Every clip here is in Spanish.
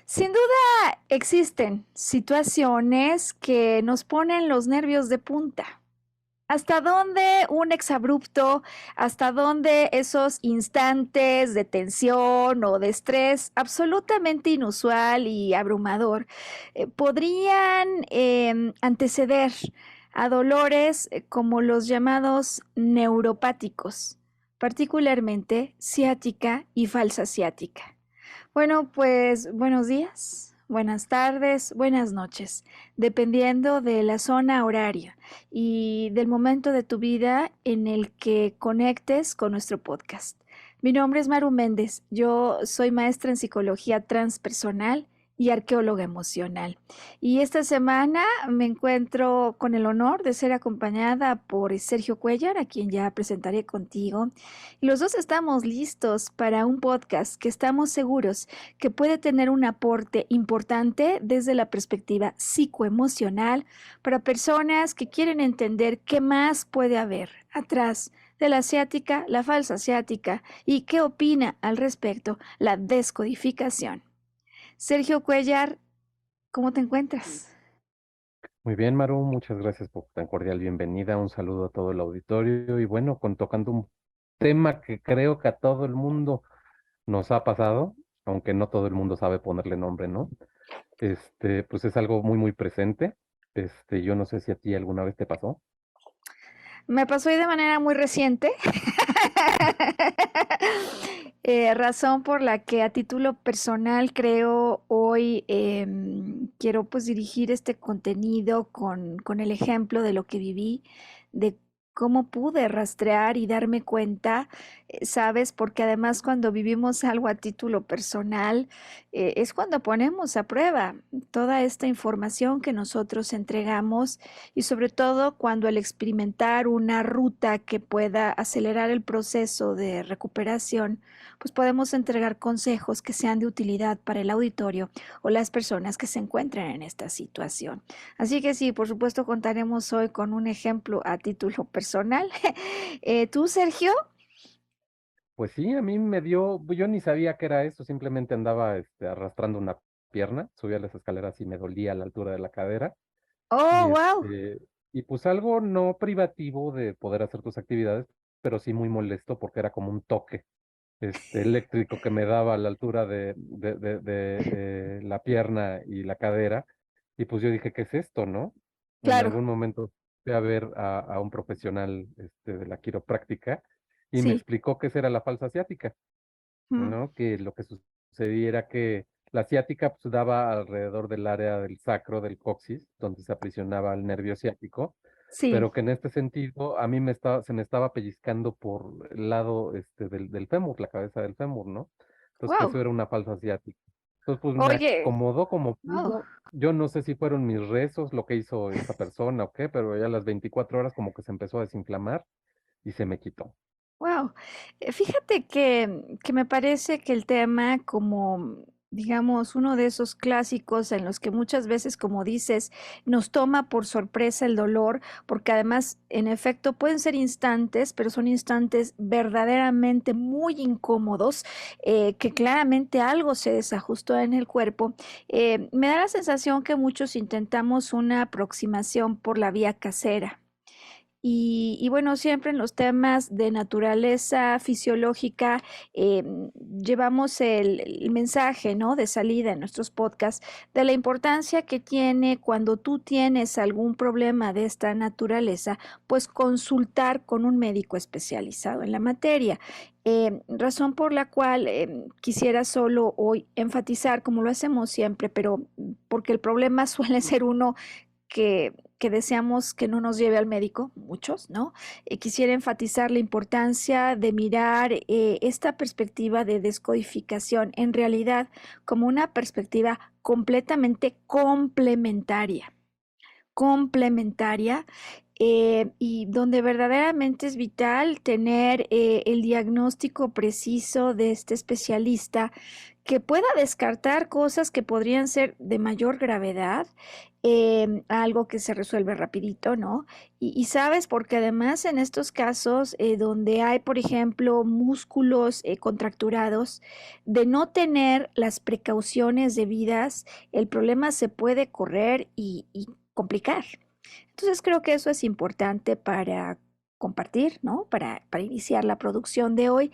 Sin duda existen situaciones que nos ponen los nervios de punta. ¿Hasta dónde un exabrupto, hasta dónde esos instantes de tensión o de estrés absolutamente inusual y abrumador podrían anteceder a dolores como los llamados neuropáticos, particularmente ciática y falsa ciática? Bueno, pues buenos días, buenas tardes, buenas noches, dependiendo de la zona horaria y del momento de tu vida en el que conectes con nuestro podcast. Mi nombre es Maru Méndez, yo soy maestra en psicología transpersonal y arqueóloga emocional. Y esta semana me encuentro con el honor de ser acompañada por Sergio Cuellar, a quien ya presentaré contigo. Y los dos estamos listos para un podcast que estamos seguros que puede tener un aporte importante desde la perspectiva psicoemocional para personas que quieren entender qué más puede haber atrás de la asiática, la falsa asiática y qué opina al respecto la descodificación. Sergio Cuellar, ¿cómo te encuentras? Muy bien, Maru, muchas gracias por tan cordial bienvenida. Un saludo a todo el auditorio y bueno, tocando un tema que creo que a todo el mundo nos ha pasado, aunque no todo el mundo sabe ponerle nombre, ¿no? Pues es algo muy presente. Yo no sé si a ti alguna vez te pasó. Me pasó de manera muy reciente, razón por la que a título personal creo hoy quiero pues dirigir este contenido con el ejemplo de lo que viví, de cómo pude rastrear y darme cuenta, ¿sabes? Porque además cuando vivimos algo a título personal, es cuando ponemos a prueba toda esta información que nosotros entregamos y sobre todo cuando al experimentar una ruta que pueda acelerar el proceso de recuperación, pues podemos entregar consejos que sean de utilidad para el auditorio o las personas que se encuentren en esta situación. Así que sí, por supuesto contaremos hoy con un ejemplo a título personal. ¿Tú, Sergio? Pues sí, a mí me dio, yo ni sabía que era eso, simplemente andaba arrastrando una pierna, subía las escaleras y me dolía a la altura de la cadera. Oh, Y wow. y pues algo no privativo de poder hacer tus actividades, pero sí muy molesto porque era como un toque eléctrico que me daba a la altura de la pierna y la cadera. Y pues yo dije, ¿qué es esto, no? En Claro, algún momento fui a ver a un profesional de la quiropráctica y me sí. explicó que esa era la falsa asiática, Mm, ¿no? Que lo que sucedía era que la ciática pues, daba alrededor del área del sacro, del coxis, donde se aprisionaba el nervio ciático, sí. pero que en este sentido a mí se me estaba pellizcando por el lado del fémur, la cabeza del fémur, ¿no? Entonces que eso Wow. era una falsa ciática. Entonces pues me Oye, acomodó como oh, pudo. Yo no sé si fueron mis rezos lo que hizo esta persona o qué, pero ya a las 24 horas como que se empezó a desinflamar y se me quitó. wow. Fíjate que me parece que el tema como, digamos, uno de esos clásicos en los que muchas veces, como dices, nos toma por sorpresa el dolor, porque además, en efecto, pueden ser instantes, pero son instantes verdaderamente muy incómodos, que claramente algo se desajustó en el cuerpo. Me da la sensación que muchos intentamos una aproximación por la vía casera. Y bueno, siempre en los temas de naturaleza fisiológica llevamos el mensaje, ¿no? De salida en nuestros podcasts de la importancia que tiene cuando tú tienes algún problema de esta naturaleza, pues consultar con un médico especializado en la materia. Razón por la cual quisiera solo hoy enfatizar, como lo hacemos siempre, pero porque el problema suele ser uno que deseamos que no nos lleve al médico, muchos, ¿no? Quisiera enfatizar la importancia de mirar esta perspectiva de descodificación en realidad como una perspectiva completamente complementaria, y donde verdaderamente es vital tener el diagnóstico preciso de este especialista que pueda descartar cosas que podrían ser de mayor gravedad a algo que se resuelve rapidito, ¿no? Y sabes, porque además en estos casos donde hay, por ejemplo, músculos contracturados, de no tener las precauciones debidas, el problema se puede correr y complicar. Entonces creo que eso es importante para compartir, ¿no? Para iniciar la producción de hoy.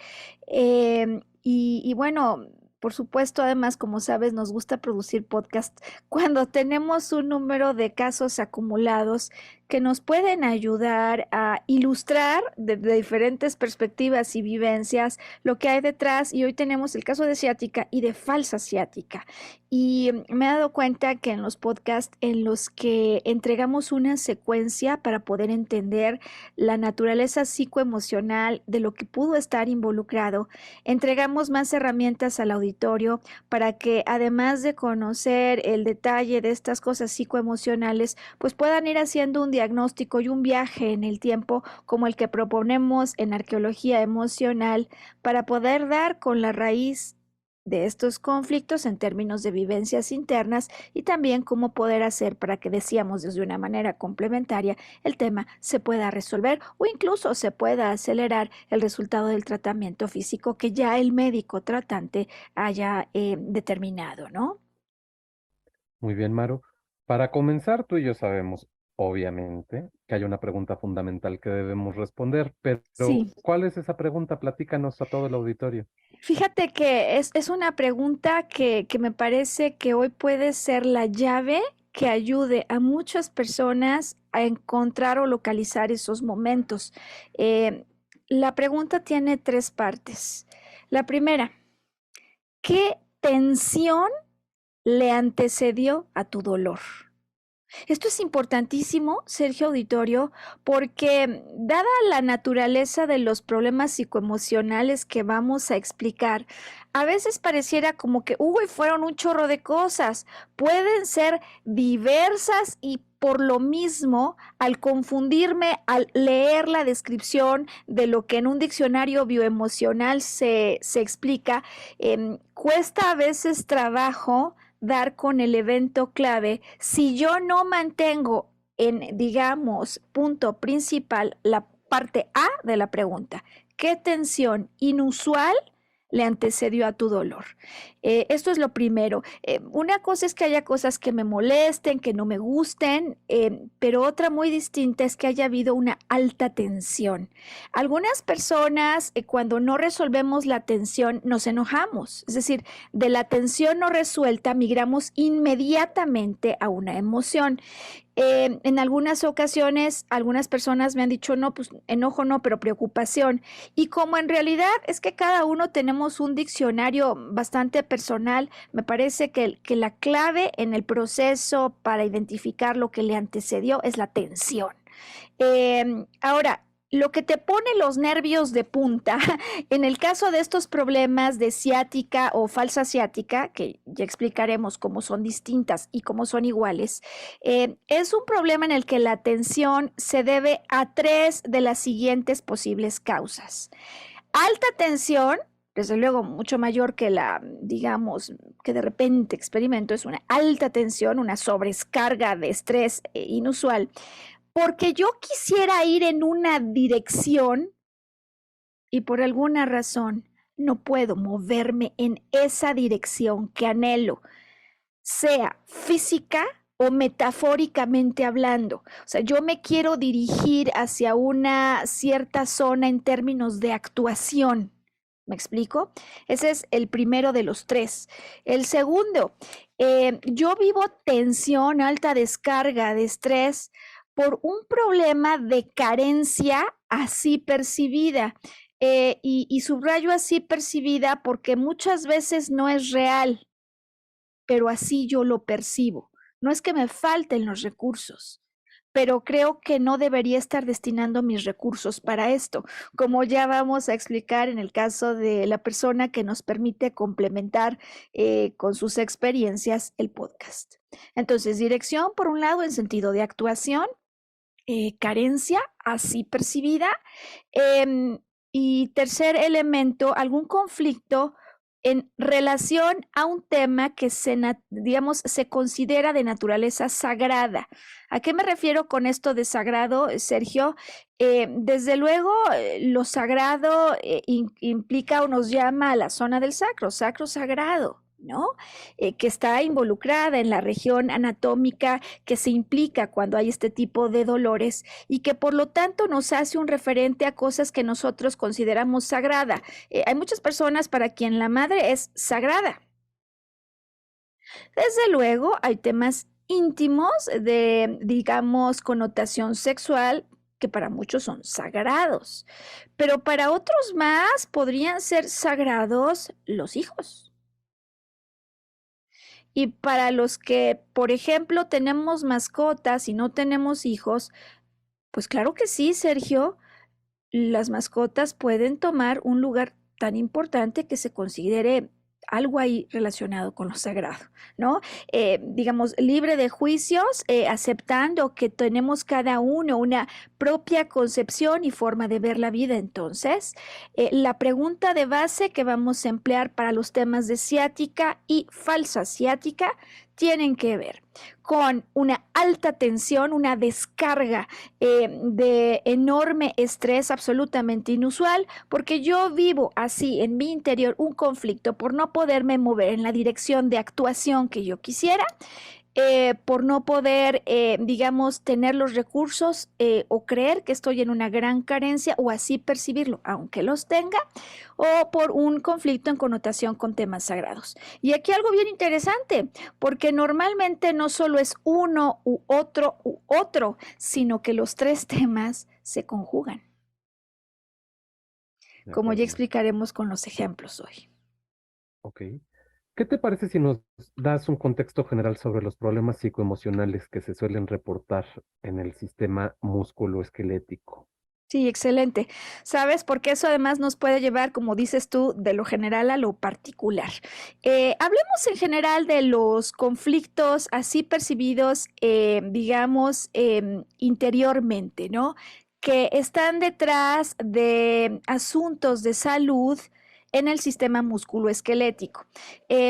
Y bueno, por supuesto, además, como sabes, nos gusta producir podcast cuando tenemos un número de casos acumulados que nos pueden ayudar a ilustrar desde diferentes perspectivas y vivencias lo que hay detrás. Y hoy tenemos el caso de ciática y de falsa ciática. Y me he dado cuenta que en los podcasts en los que entregamos una secuencia para poder entender la naturaleza psicoemocional de lo que pudo estar involucrado, entregamos más herramientas al auditorio para que además de conocer el detalle de estas cosas psicoemocionales, pues puedan ir haciendo un diagnóstico y un viaje en el tiempo como el que proponemos en arqueología emocional para poder dar con la raíz de estos conflictos en términos de vivencias internas y también cómo poder hacer para que, decíamos desde una manera complementaria, el tema se pueda resolver o incluso se pueda acelerar el resultado del tratamiento físico que ya el médico tratante haya determinado, ¿no? Muy bien, Maru. Para comenzar, tú y yo sabemos, obviamente, que hay una pregunta fundamental que debemos responder, pero Sí, ¿cuál es esa pregunta? Platícanos a todo el auditorio. fíjate que es una pregunta que me parece que hoy puede ser la llave que ayude a muchas personas a encontrar o localizar esos momentos. Eh, la pregunta tiene tres partes. La primera, ¿qué tensión le antecedió a tu dolor? Esto es importantísimo, Sergio Auditorio, porque dada la naturaleza de los problemas psicoemocionales que vamos a explicar, a veces pareciera como que, uy, fueron un chorro de cosas. Pueden ser diversas y por lo mismo, al confundirme, al leer la descripción de lo que en un diccionario bioemocional se explica, cuesta a veces trabajo dar con el evento clave si yo no mantengo en, digamos, punto principal la parte A de la pregunta. ¿Qué tensión inusual le antecedió a tu dolor? Esto es lo primero. Una cosa es que haya cosas que me molesten, que no me gusten, pero otra muy distinta es que haya habido una alta tensión. Algunas personas, cuando no resolvemos la tensión, nos enojamos. Es decir, de la tensión no resuelta, migramos inmediatamente a una emoción. En algunas ocasiones, algunas personas me han dicho, no, pues enojo no, pero preocupación. Y como en realidad es que cada uno tenemos un diccionario bastante personal, me parece que la clave en el proceso para identificar lo que le antecedió es la tensión. Ahora, lo que te pone los nervios de punta, en el caso de estos problemas de ciática o falsa ciática, que ya explicaremos cómo son distintas y cómo son iguales, es un problema en el que la tensión se debe a tres de las siguientes posibles causas. Alta tensión, desde luego mucho mayor que la, digamos, que de repente experimento, es una alta tensión, una sobrecarga de estrés inusual porque yo quisiera ir en una dirección y por alguna razón no puedo moverme en esa dirección que anhelo, sea física o metafóricamente hablando. O sea, yo me quiero dirigir hacia una cierta zona en términos de actuación. ¿Me explico? Ese es el primero de los tres. El segundo, yo vivo tensión, alta descarga de estrés por un problema de carencia así percibida. Y subrayo así percibida porque muchas veces no es real, pero así yo lo percibo. No es que me falten los recursos, pero creo que no debería estar destinando mis recursos para esto, como ya vamos a explicar en el caso de la persona que nos permite complementar con sus experiencias el podcast. Entonces, dirección, por un lado, en sentido de actuación, carencia, así percibida. Y tercer elemento, algún conflicto en relación a un tema que digamos, se considera de naturaleza sagrada. ¿A qué me refiero con esto de sagrado, Sergio? Desde luego, lo sagrado implica o nos llama a la zona del sacro, sacro sagrado, ¿no? Que está involucrada en la región anatómica que se implica cuando hay este tipo de dolores y que por lo tanto nos hace un referente a cosas que nosotros consideramos sagrada. Hay muchas personas para quien la madre es sagrada. Desde luego, hay temas íntimos de, digamos, connotación sexual que para muchos son sagrados, pero para otros más podrían ser sagrados los hijos. Y para los que, por ejemplo, tenemos mascotas y no tenemos hijos, pues claro que sí, Sergio, las mascotas pueden tomar un lugar tan importante que se considere algo ahí relacionado con lo sagrado, ¿no? Digamos, libre de juicios, aceptando que tenemos cada uno una propia concepción y forma de ver la vida. Entonces, la pregunta de base que vamos a emplear para los temas de ciática y falsa ciática tienen que ver con una alta tensión, una descarga de enorme estrés absolutamente inusual, porque yo vivo así en mi interior un conflicto por no poderme mover en la dirección de actuación que yo quisiera, por no poder, digamos, tener los recursos o creer que estoy en una gran carencia o así percibirlo, aunque los tenga, o por un conflicto en connotación con temas sagrados. Y aquí algo bien interesante, porque normalmente no solo es uno u otro, sino que los tres temas se conjugan, De como ya acuerdo, Maru. explicaremos con los ejemplos hoy. Ok. ¿Qué te parece si nos das un contexto general sobre los problemas psicoemocionales que se suelen reportar en el sistema musculoesquelético? Sí, excelente. ¿Sabes? Porque eso además nos puede llevar, como dices tú, de lo general a lo particular. Hablemos en general de los conflictos así percibidos, digamos, interiormente, ¿no? Que están detrás de asuntos de salud en el sistema musculoesquelético.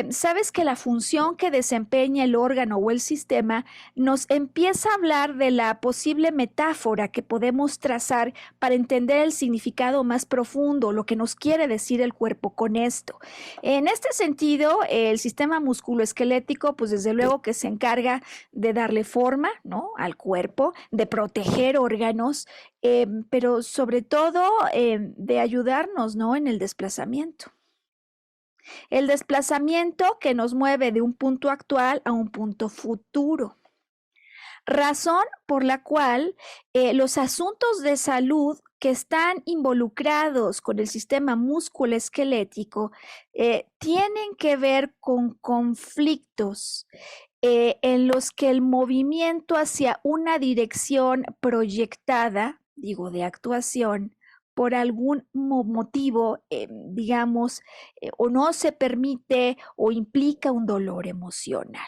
Sabes que la función que desempeña el órgano o el sistema nos empieza a hablar de la posible metáfora que podemos trazar para entender el significado más profundo, lo que nos quiere decir el cuerpo con esto. En este sentido, el sistema musculoesquelético, pues desde luego que se encarga de darle forma, ¿no?, al cuerpo, de proteger órganos, pero sobre todo de ayudarnos, ¿no?, en el desplazamiento. El desplazamiento que nos mueve de un punto actual a un punto futuro. Razón por la cual los asuntos de salud que están involucrados con el sistema musculoesquelético tienen que ver con conflictos en los que el movimiento hacia una dirección proyectada, digo, de actuación, por algún motivo, digamos, o no se permite o implica un dolor emocional,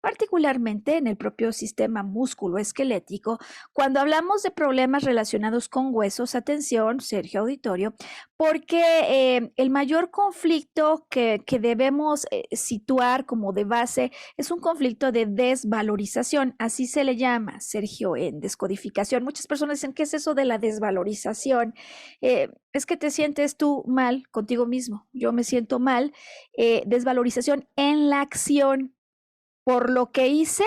particularmente en el propio sistema musculoesquelético. Cuando hablamos de problemas relacionados con huesos, atención, Sergio Auditorio, porque el mayor conflicto que debemos situar como de base es un conflicto de desvalorización, así se le llama, Sergio, en descodificación. Muchas personas dicen, ¿qué es eso de la desvalorización? Es que te sientes tú mal contigo mismo, yo me siento mal. Desvalorización en la acción por lo que hice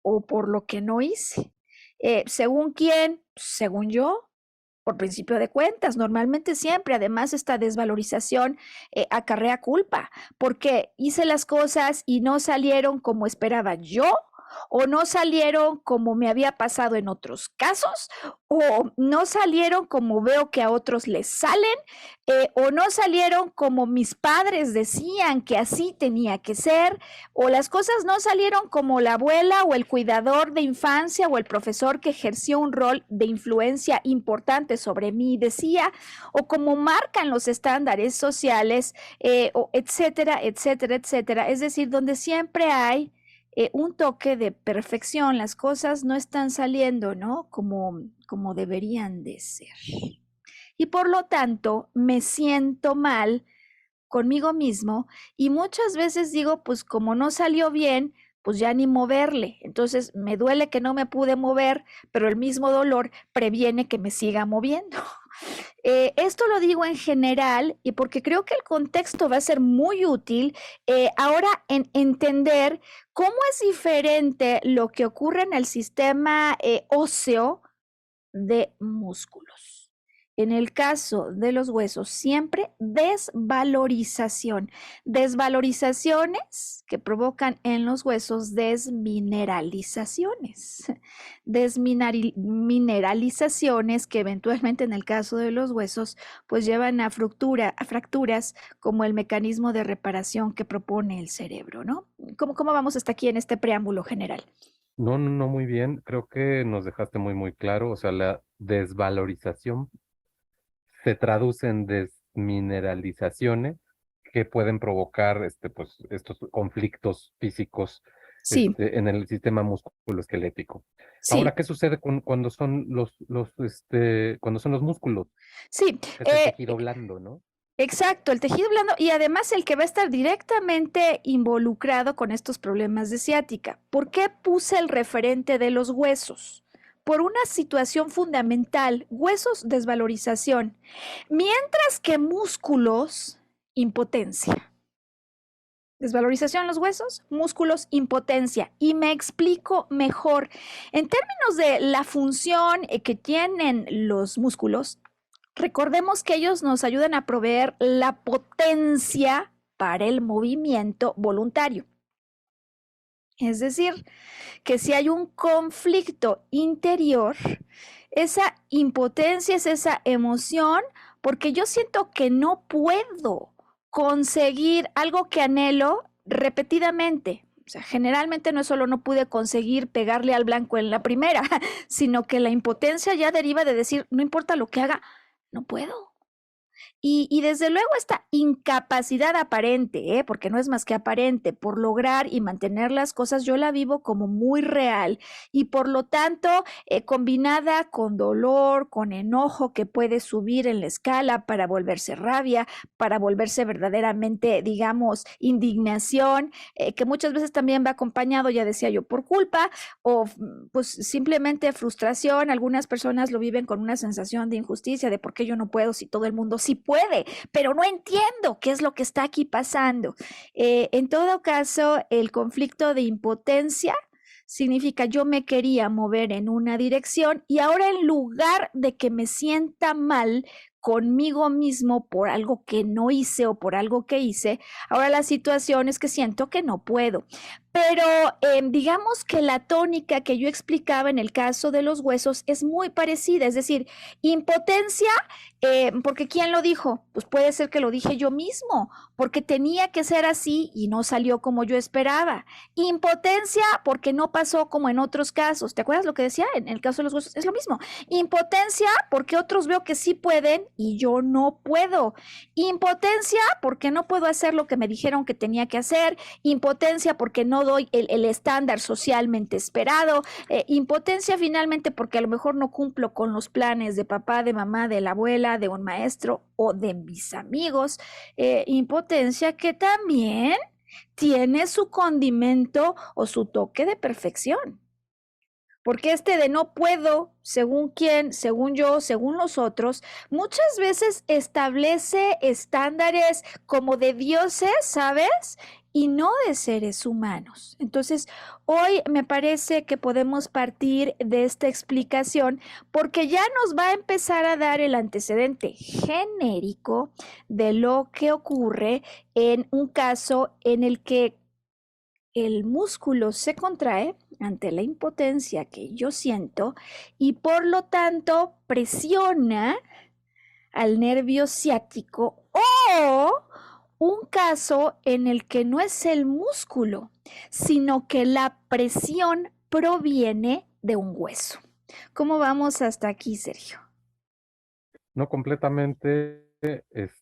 o por lo que no hice. ¿Según quién? Según yo, por principio de cuentas, normalmente siempre, además, esta desvalorización acarrea culpa, porque hice las cosas y no salieron como esperaba yo, o no salieron como me había pasado en otros casos, o no salieron como veo que a otros les salen, o no salieron como mis padres decían que así tenía que ser, o las cosas no salieron como la abuela o el cuidador de infancia o el profesor que ejerció un rol de influencia importante sobre mí decía, o como marcan los estándares sociales, o etcétera, etcétera, etcétera. Es decir, donde siempre hay un toque de perfección, las cosas no están saliendo, ¿no?, como deberían de ser. Y por lo tanto, me siento mal conmigo mismo y muchas veces digo, pues como no salió bien, pues ya ni moverle. Entonces me duele que no me pude mover, pero el mismo dolor previene que me siga moviendo. Esto lo digo en general y porque creo que el contexto va a ser muy útil ahora en entender cómo es diferente lo que ocurre en el sistema óseo de músculos. En el caso de los huesos, siempre desvalorización. Desvalorizaciones que provocan en los huesos desmineralizaciones. Desmineralizaciones que eventualmente en el caso de los huesos pues llevan a fracturas como el mecanismo de reparación que propone el cerebro, ¿no? ¿Cómo vamos hasta aquí en este preámbulo general? No, no, no, muy bien. Creo que nos dejaste muy, muy claro. O sea, la desvalorización se traduce en desmineralizaciones que pueden provocar pues, estos conflictos físicos Sí, en el sistema musculoesquelético. sí, Ahora, ¿qué sucede cuando son cuando son los músculos? sí. Es el tejido blando, ¿no? Exacto, el tejido blando y además el que va a estar directamente involucrado con estos problemas de ciática. ¿Por qué puse el referente de los huesos? Por una situación fundamental, huesos, desvalorización, mientras que músculos, impotencia. Desvalorización en los huesos, músculos, impotencia. Y me explico mejor. En términos de la función que tienen los músculos, recordemos que ellos nos ayudan a proveer la potencia para el movimiento voluntario. Es decir, que si hay un conflicto interior, esa impotencia es esa emoción porque yo siento que no puedo conseguir algo que anhelo repetidamente. O sea, generalmente no es solo no pude conseguir pegarle al blanco en la primera, sino que la impotencia ya deriva de decir, no importa lo que haga, no puedo. Y desde luego esta incapacidad aparente, porque no es más que aparente, por lograr y mantener las cosas, yo la vivo como muy real y por lo tanto combinada con dolor, con enojo que puede subir en la escala para volverse rabia, para volverse verdaderamente, digamos, indignación, que muchas veces también va acompañado, ya decía yo, por culpa o pues simplemente frustración. Algunas personas lo viven con una sensación de injusticia, de por qué yo no puedo si todo el mundo sí puede, pero no entiendo qué es lo que está aquí pasando. En todo caso, el conflicto de impotencia significa yo me quería mover en una dirección y ahora en lugar de que me sienta mal conmigo mismo por algo que no hice o por algo que hice, ahora la situación es que siento que no puedo. Pero digamos que la tónica que yo explicaba en el caso de los huesos es muy parecida, es decir, impotencia, porque ¿quién lo dijo? Pues puede ser que lo dije yo mismo, porque tenía que ser así y no salió como yo esperaba. Impotencia porque no pasó como en otros casos. ¿Te acuerdas lo que decía? En el caso de los huesos es lo mismo. Impotencia porque otros veo que sí pueden y yo no puedo. Impotencia porque no puedo hacer lo que me dijeron que tenía que hacer. Impotencia porque no doy el estándar socialmente esperado. Impotencia finalmente porque a lo mejor no cumplo con los planes de papá, de mamá, de la abuela, de un maestro o de mis amigos. Impotencia que también tiene su condimento o su toque de perfección. Porque este de no puedo, según quién, según yo, según los otros, muchas veces establece estándares como de dioses, ¿sabes? Y no de seres humanos. Entonces, hoy me parece que podemos partir de esta explicación porque ya nos va a empezar a dar el antecedente genérico de lo que ocurre en un caso en el que el músculo se contrae ante la impotencia que yo siento y por lo tanto presiona al nervio ciático o un caso en el que no es el músculo, sino que la presión proviene de un hueso. ¿Cómo vamos hasta aquí, Sergio? No completamente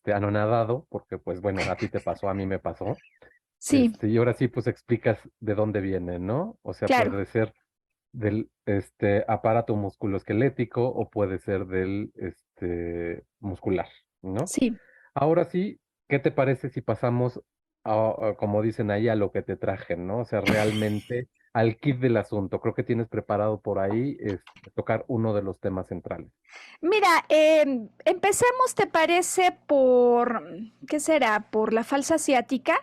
anonadado, porque pues bueno, a ti te pasó, a mí me pasó. Sí, Y ahora sí, pues explicas de dónde viene, ¿no? O sea, claro, puede ser del aparato musculoesquelético o puede ser del muscular, ¿no? sí, Ahora sí, ¿qué te parece si pasamos como dicen ahí, a lo que te traje, ¿no? O sea, realmente al kit del asunto. Creo que tienes preparado por ahí tocar uno de los temas centrales. Mira, empecemos, ¿te parece por, qué será? Por la falsa asiática,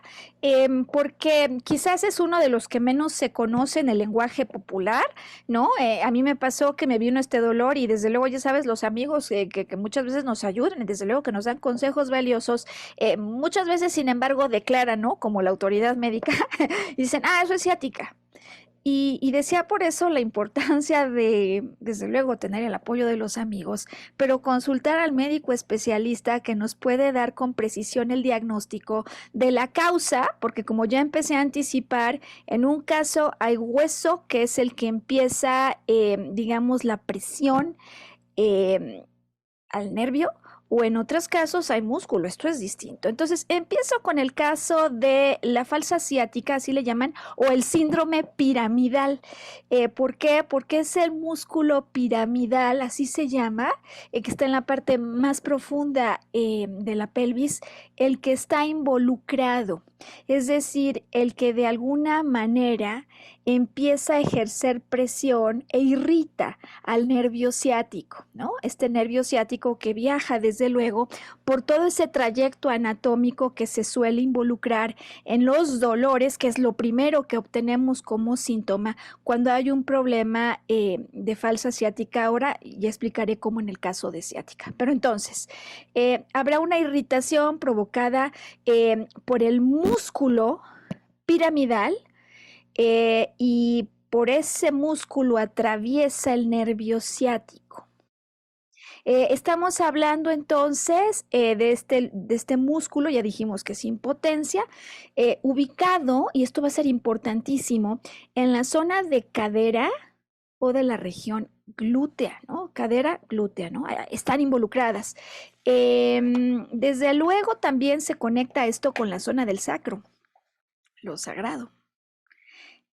porque quizás es uno de los que menos se conoce en el lenguaje popular, ¿no? A mí me pasó que me vino este dolor y desde luego, ya sabes, los amigos que muchas veces nos ayudan y desde luego que nos dan consejos valiosos, muchas veces, sin embargo, declaran, ¿no? Como la autoridad médica, y dicen, ah, eso es ciática. Y decía por eso la importancia de, desde luego, tener el apoyo de los amigos, pero consultar al médico especialista que nos puede dar con precisión el diagnóstico de la causa, porque como ya empecé a anticipar, en un caso hay hueso que es el que empieza, digamos, la presión eh, al nervio o en otros casos hay músculo, esto es distinto. Entonces, empiezo con el caso de la falsa ciática, así le llaman, o el síndrome piramidal. ¿Por qué? Porque es el músculo piramidal, así se llama, que está en la parte más profunda de la pelvis, el que está involucrado. Es decir, el que de alguna manera empieza a ejercer presión e irrita al nervio ciático, ¿no? Este nervio ciático que viaja desde luego por todo ese trayecto anatómico que se suele involucrar en los dolores, que es lo primero que obtenemos como síntoma cuando hay un problema de falsa ciática. Ahora ya explicaré cómo en el caso de ciática. Pero entonces, habrá una irritación provocada por el músculo piramidal y por ese músculo atraviesa el nervio ciático. Estamos hablando entonces de este músculo, ya dijimos que es impotencia, ubicado, y esto va a ser importantísimo, en la zona de cadera o de la región glútea, ¿no? Cadera, glútea, ¿no? Están involucradas. Desde luego también se conecta esto con la zona del sacro, lo sagrado.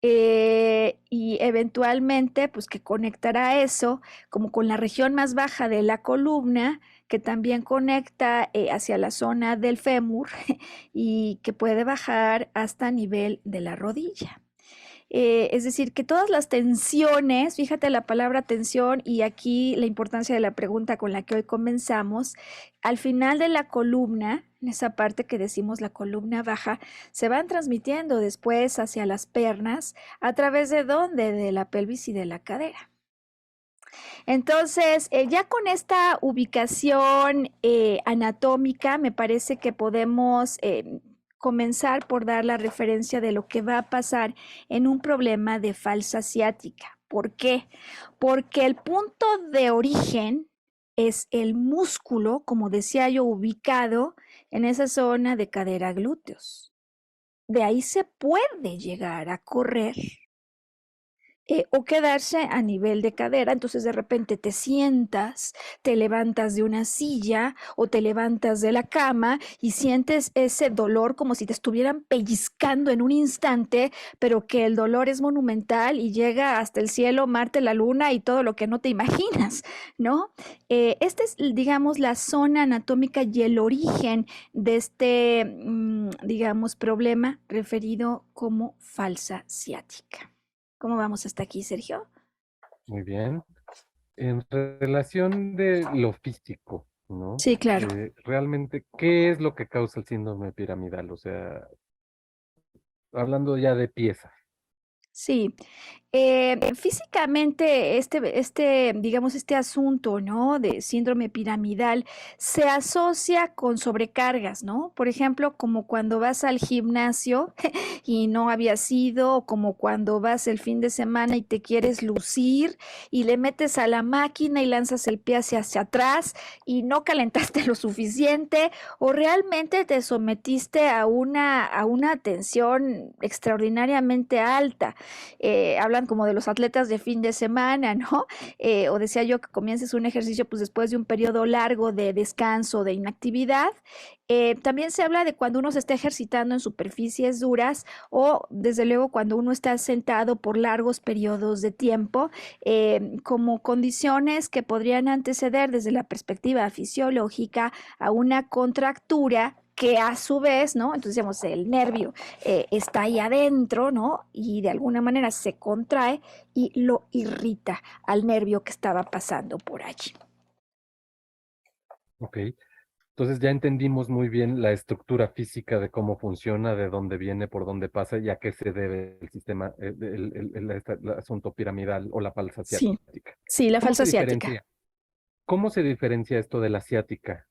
Y eventualmente, pues que conectará eso como con la región más baja de la columna, que también conecta hacia la zona del fémur y que puede bajar hasta nivel de la rodilla. Es decir, que todas las tensiones, fíjate la palabra tensión y aquí la importancia de la pregunta con la que hoy comenzamos, al final de la columna, en esa parte que decimos la columna baja, se van transmitiendo después hacia las piernas, ¿a través de dónde? De la pelvis y de la cadera. Entonces, ya con esta ubicación anatómica, me parece que podemos comenzar por dar la referencia de lo que va a pasar en un problema de falsa ciática. ¿Por qué? Porque el punto de origen es el músculo, como decía yo, ubicado en esa zona de cadera glúteos. De ahí se puede llegar a correr o quedarse a nivel de cadera. Entonces de repente te sientas, te levantas de una silla o te levantas de la cama y sientes ese dolor como si te estuvieran pellizcando en un instante, pero que el dolor es monumental y llega hasta el cielo, Marte, la luna y todo lo que no te imaginas, ¿no? Esta es, digamos, la zona anatómica y el origen de este, digamos, problema referido como falsa ciática. ¿Cómo vamos hasta aquí, Sergio? Muy bien. En relación de lo físico, ¿no? Sí, claro. Realmente, ¿qué es lo que causa el síndrome piramidal? O sea, hablando ya de piezas. Sí, físicamente digamos, este asunto, ¿no? De síndrome piramidal se asocia con sobrecargas, ¿no? Por ejemplo, como cuando vas al gimnasio y no habías ido, o como cuando vas el fin de semana y te quieres lucir y le metes a la máquina y lanzas el pie hacia atrás y no calentaste lo suficiente o realmente te sometiste a una tensión extraordinariamente alta. Hablan como de los atletas de fin de semana, ¿no? O decía yo que comiences un ejercicio pues después de un periodo largo de descanso, de inactividad. También se habla de cuando uno se está ejercitando en superficies duras o desde luego cuando uno está sentado por largos periodos de tiempo, como condiciones que podrían anteceder desde la perspectiva fisiológica a una contractura que a su vez, ¿no? Entonces, digamos, el nervio está ahí adentro, ¿no? Y de alguna manera se contrae y lo irrita al nervio que estaba pasando por allí. Ok. Entonces ya entendimos muy bien la estructura física de cómo funciona, de dónde viene, por dónde pasa y a qué se debe el sistema, el asunto piramidal o la falsa Sí, asiática. sí, la ¿Cómo falsa se asiática. diferencia? ¿Cómo se diferencia esto de la asiática,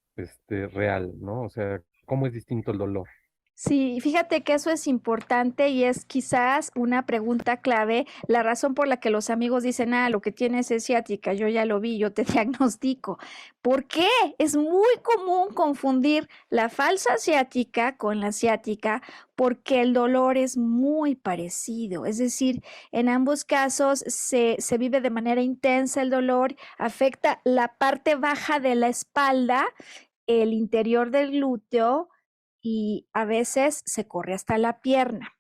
real, ¿no? O sea, ¿cómo es distinto el dolor? Sí, fíjate que eso es importante y es quizás una pregunta clave, la razón por la que los amigos dicen, lo que tienes es ciática, yo ya lo vi, yo te diagnostico. ¿Por qué? Es muy común confundir la falsa ciática con la ciática porque el dolor es muy parecido, es decir, en ambos casos se vive de manera intensa el dolor, afecta la parte baja de la espalda, el interior del glúteo y a veces se corre hasta la pierna.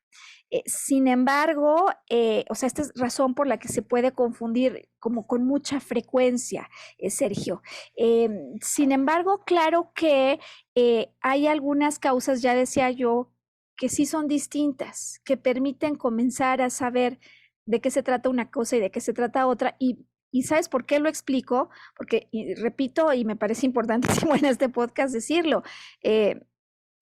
Sin embargo, o sea, esta es razón por la que se puede confundir como con mucha frecuencia, Sergio. Sin embargo, claro que hay algunas causas, ya decía yo, que sí son distintas, que permiten comenzar a saber de qué se trata una cosa y de qué se trata otra. Y ¿sabes por qué lo explico? Porque, y repito, y me parece importantísimo en este podcast decirlo, eh,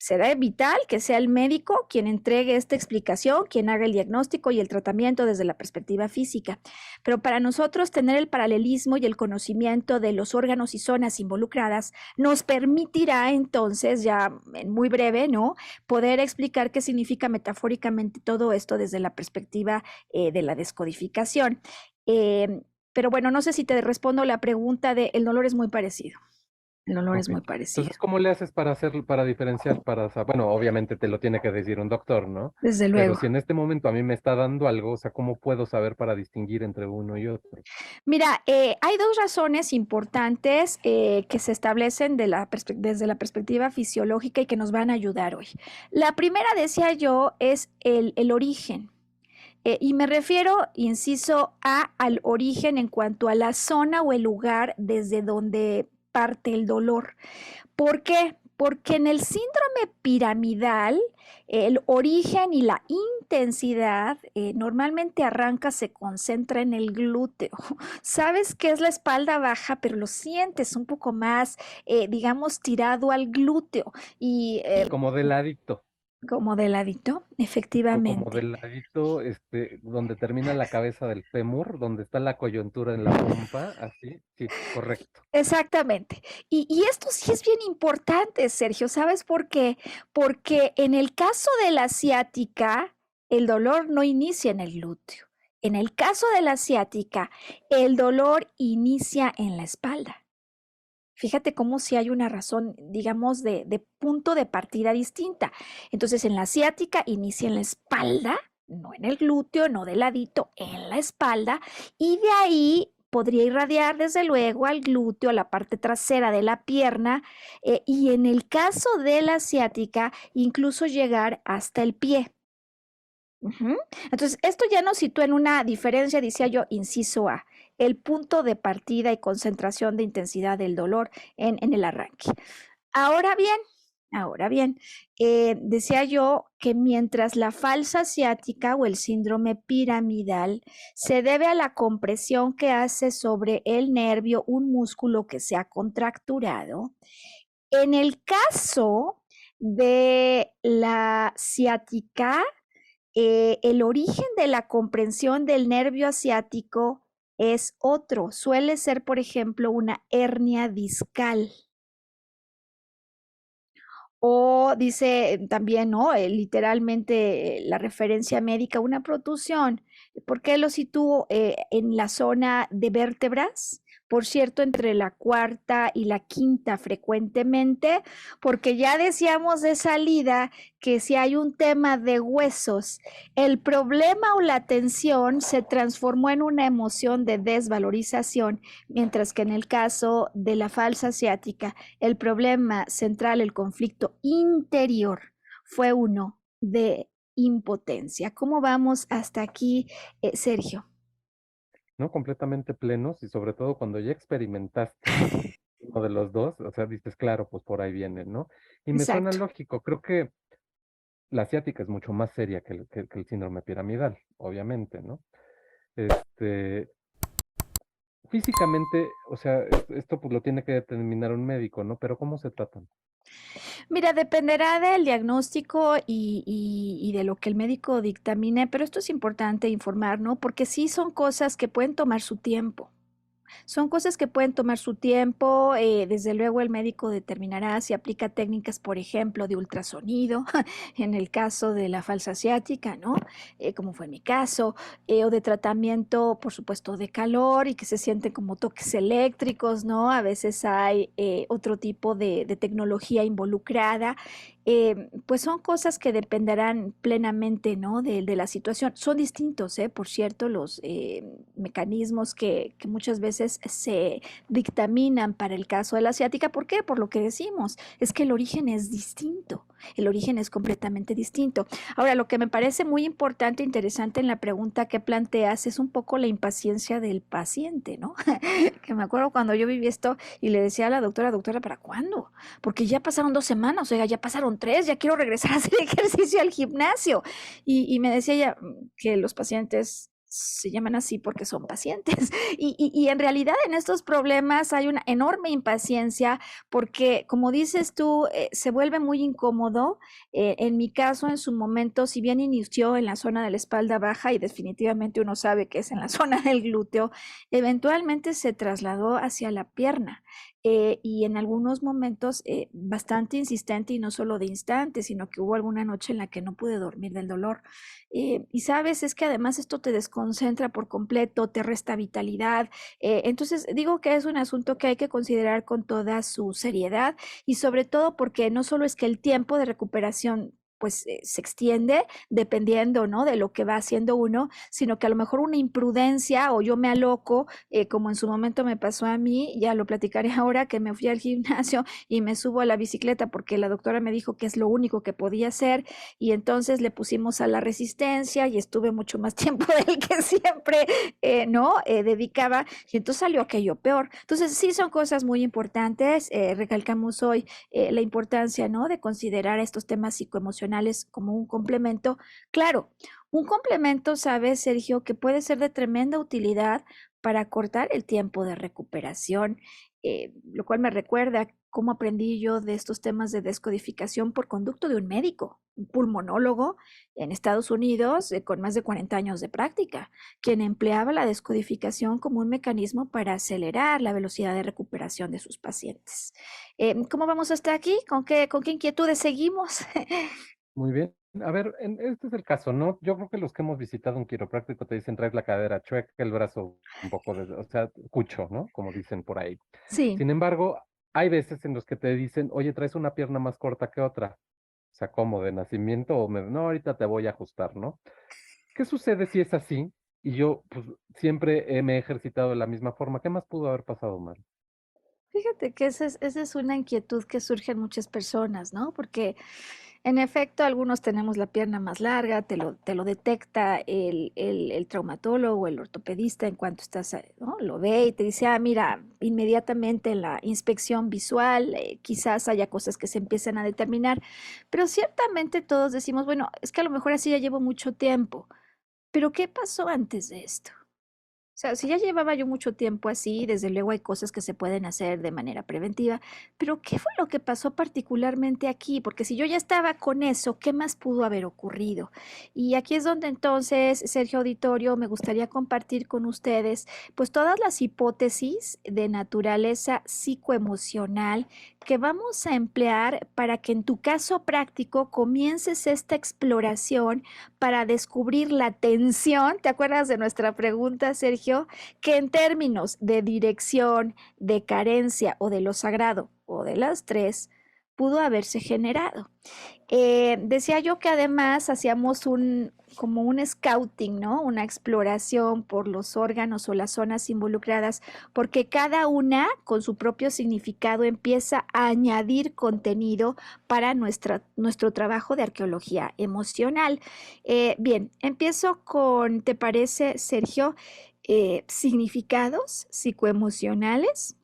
será vital que sea el médico quien entregue esta explicación, quien haga el diagnóstico y el tratamiento desde la perspectiva física. Pero para nosotros tener el paralelismo y el conocimiento de los órganos y zonas involucradas nos permitirá entonces, ya en muy breve, ¿no? Poder explicar qué significa metafóricamente todo esto desde la perspectiva de la descodificación. Pero bueno, no sé si te respondo la pregunta de el dolor es muy parecido. El dolor es Ok. muy parecido, Entonces, ¿cómo le haces para para diferenciar, bueno, obviamente te lo tiene que decir un doctor, ¿no? desde Pero luego. si en este momento a mí me está dando algo, o sea, ¿cómo puedo saber para distinguir entre uno y otro? Mira, hay dos razones importantes que se establecen desde la perspectiva fisiológica y que nos van a ayudar hoy. La primera, decía yo, es el origen. Y me refiero, inciso A, al origen en cuanto a la zona o el lugar desde donde parte el dolor. ¿Por qué? Porque en el síndrome piramidal, el origen y la intensidad normalmente arranca, se concentra en el glúteo. Sabes que es la espalda baja, pero lo sientes un poco más, digamos, tirado al glúteo y Sí, como de ladito, como de ladito, como efectivamente. del ladito, donde termina la cabeza del fémur, donde está la coyuntura en la pompa, así, sí, correcto. Exactamente. Y esto sí es bien importante, Sergio. ¿Sabes por qué? Porque en el caso de la ciática, el dolor no inicia en el glúteo. En el caso de la ciática, el dolor inicia en la espalda. Fíjate cómo si hay una razón, digamos, de punto de partida distinta. Entonces, en la ciática inicia en la espalda, no en el glúteo, no de ladito, en la espalda, y de ahí podría irradiar desde luego al glúteo, a la parte trasera de la pierna, y en el caso de la ciática, incluso llegar hasta el pie. Ujú. Entonces, esto ya nos sitúa en una diferencia, decía yo, inciso A, el punto de partida y concentración de intensidad del dolor en el arranque. Ahora bien, ahora bien, decía yo que mientras la falsa ciática o el síndrome piramidal se debe a la compresión que hace sobre el nervio un músculo que se ha contracturado, en el caso de la ciática, el origen de la comprensión del nervio asiático es otro. Suele ser, por ejemplo, una hernia discal. O dice también, ¿no? Literalmente la referencia médica, una protusión. ¿Por qué lo sitúo en la zona de vértebras? Por cierto, entre la cuarta y la quinta frecuentemente, porque ya decíamos de salida que si hay un tema de huesos, el problema o la tensión se transformó en una emoción de desvalorización, mientras que en el caso de la falsa asiática, el problema central, el conflicto interior, fue uno de impotencia. ¿Cómo vamos hasta aquí, Sergio? ¿No? Completamente plenos y sobre todo cuando ya experimentaste uno de los dos, o sea, dices, claro, pues por ahí viene, ¿no? Y me suena Exacto. lógico, creo que la asiática es mucho más seria que el síndrome piramidal, obviamente, ¿no? Este, físicamente, o sea, esto pues lo tiene que determinar un médico, ¿no? Pero ¿cómo se tratan? Mira, dependerá del diagnóstico y de lo que el médico dictamine, pero esto es importante informar, ¿no? Porque sí son cosas que pueden tomar su tiempo. Son cosas que pueden tomar su tiempo. Desde luego el médico determinará si aplica técnicas, por ejemplo, de ultrasonido, en el caso de la falsa asiática, ¿no? Como fue en mi caso, o de tratamiento, por supuesto, de calor y que se sienten como toques eléctricos, ¿no? A veces hay otro tipo de tecnología involucrada. Pues son cosas que dependerán plenamente, ¿no? De la situación. Son distintos, por cierto, los mecanismos que muchas veces se dictaminan para el caso de la asiática. ¿Por qué? Por lo que decimos, es que el origen es distinto. El origen es completamente distinto. Ahora, lo que me parece muy importante e interesante en la pregunta que planteas es un poco la impaciencia del paciente, ¿no? Que me acuerdo cuando yo viví esto y le decía a la doctora, ¿para cuándo? Porque ya pasaron 2 semanas, oiga, ya pasaron 3, ya quiero regresar a hacer ejercicio al gimnasio. Y me decía ella que los pacientes se llaman así porque son pacientes. Y en realidad en estos problemas hay una enorme impaciencia porque, como dices tú, se vuelve muy incómodo. En mi caso, en su momento, si bien inició en la zona de la espalda baja y definitivamente uno sabe que es en la zona del glúteo, eventualmente se trasladó hacia la pierna. Y en algunos momentos bastante insistente y no solo de instantes, sino que hubo alguna noche en la que no pude dormir del dolor. Y sabes, es que además esto te desconcentra por completo, te resta vitalidad. Entonces, digo que es un asunto que hay que considerar con toda su seriedad y sobre todo porque no solo es que el tiempo de recuperación pues se extiende dependiendo, ¿no? De lo que va haciendo uno, sino que a lo mejor una imprudencia o yo me aloco, como en su momento me pasó a mí, ya lo platicaré ahora que me fui al gimnasio y me subo a la bicicleta porque la doctora me dijo que es lo único que podía hacer y entonces le pusimos a la resistencia y estuve mucho más tiempo del que siempre, ¿no? Dedicaba y entonces salió aquello peor. Entonces sí son cosas muy importantes, recalcamos hoy la importancia, ¿no? De considerar estos temas psicoemocionales como un complemento. Claro, un complemento, sabes, Sergio, que puede ser de tremenda utilidad para cortar el tiempo de recuperación, lo cual me recuerda cómo aprendí yo de estos temas de descodificación por conducto de un médico, un pulmonólogo en Estados Unidos con más de 40 años de práctica, quien empleaba la descodificación como un mecanismo para acelerar la velocidad de recuperación de sus pacientes. ¿Cómo vamos hasta aquí? ¿Con qué inquietudes seguimos? Muy bien. A ver, este es el caso, ¿no? Yo creo que los que hemos visitado un quiropráctico te dicen traes la cadera chueca, el brazo un poco o sea, cucho, ¿no? Como dicen por ahí. Sí. Sin embargo, hay veces en los que te dicen, oye, traes una pierna más corta que otra. O sea, como de nacimiento, no, ahorita te voy a ajustar, ¿no? ¿Qué sucede si es así? Y yo, pues, siempre me he ejercitado de la misma forma. ¿Qué más pudo haber pasado mal? Fíjate que esa es una inquietud que surge en muchas personas, ¿no? Porque en efecto algunos tenemos la pierna más larga, te lo detecta el traumatólogo o el ortopedista en cuanto estás, ¿no? Lo ve y te dice, ah, mira, inmediatamente en la inspección visual quizás haya cosas que se empiezan a determinar, pero ciertamente todos decimos, bueno, es que a lo mejor así ya llevo mucho tiempo, pero ¿qué pasó antes de esto? O sea, si ya llevaba yo mucho tiempo así, desde luego hay cosas que se pueden hacer de manera preventiva, pero ¿qué fue lo que pasó particularmente aquí? Porque si yo ya estaba con eso, ¿qué más pudo haber ocurrido? Y aquí es donde entonces, Sergio Auditorio, me gustaría compartir con ustedes, pues todas las hipótesis de naturaleza psicoemocional que vamos a emplear para que en tu caso práctico comiences esta exploración para descubrir la tensión. ¿Te acuerdas de nuestra pregunta, Sergio? Que en términos de dirección, de carencia o de lo sagrado, o de las tres, pudo haberse generado. Decía yo que además hacíamos como un scouting, ¿no? Una exploración por los órganos o las zonas involucradas, porque cada una con su propio significado empieza a añadir contenido para nuestro trabajo de arqueología emocional. Bien, empiezo con, ¿te parece, Sergio? Significados psicoemocionales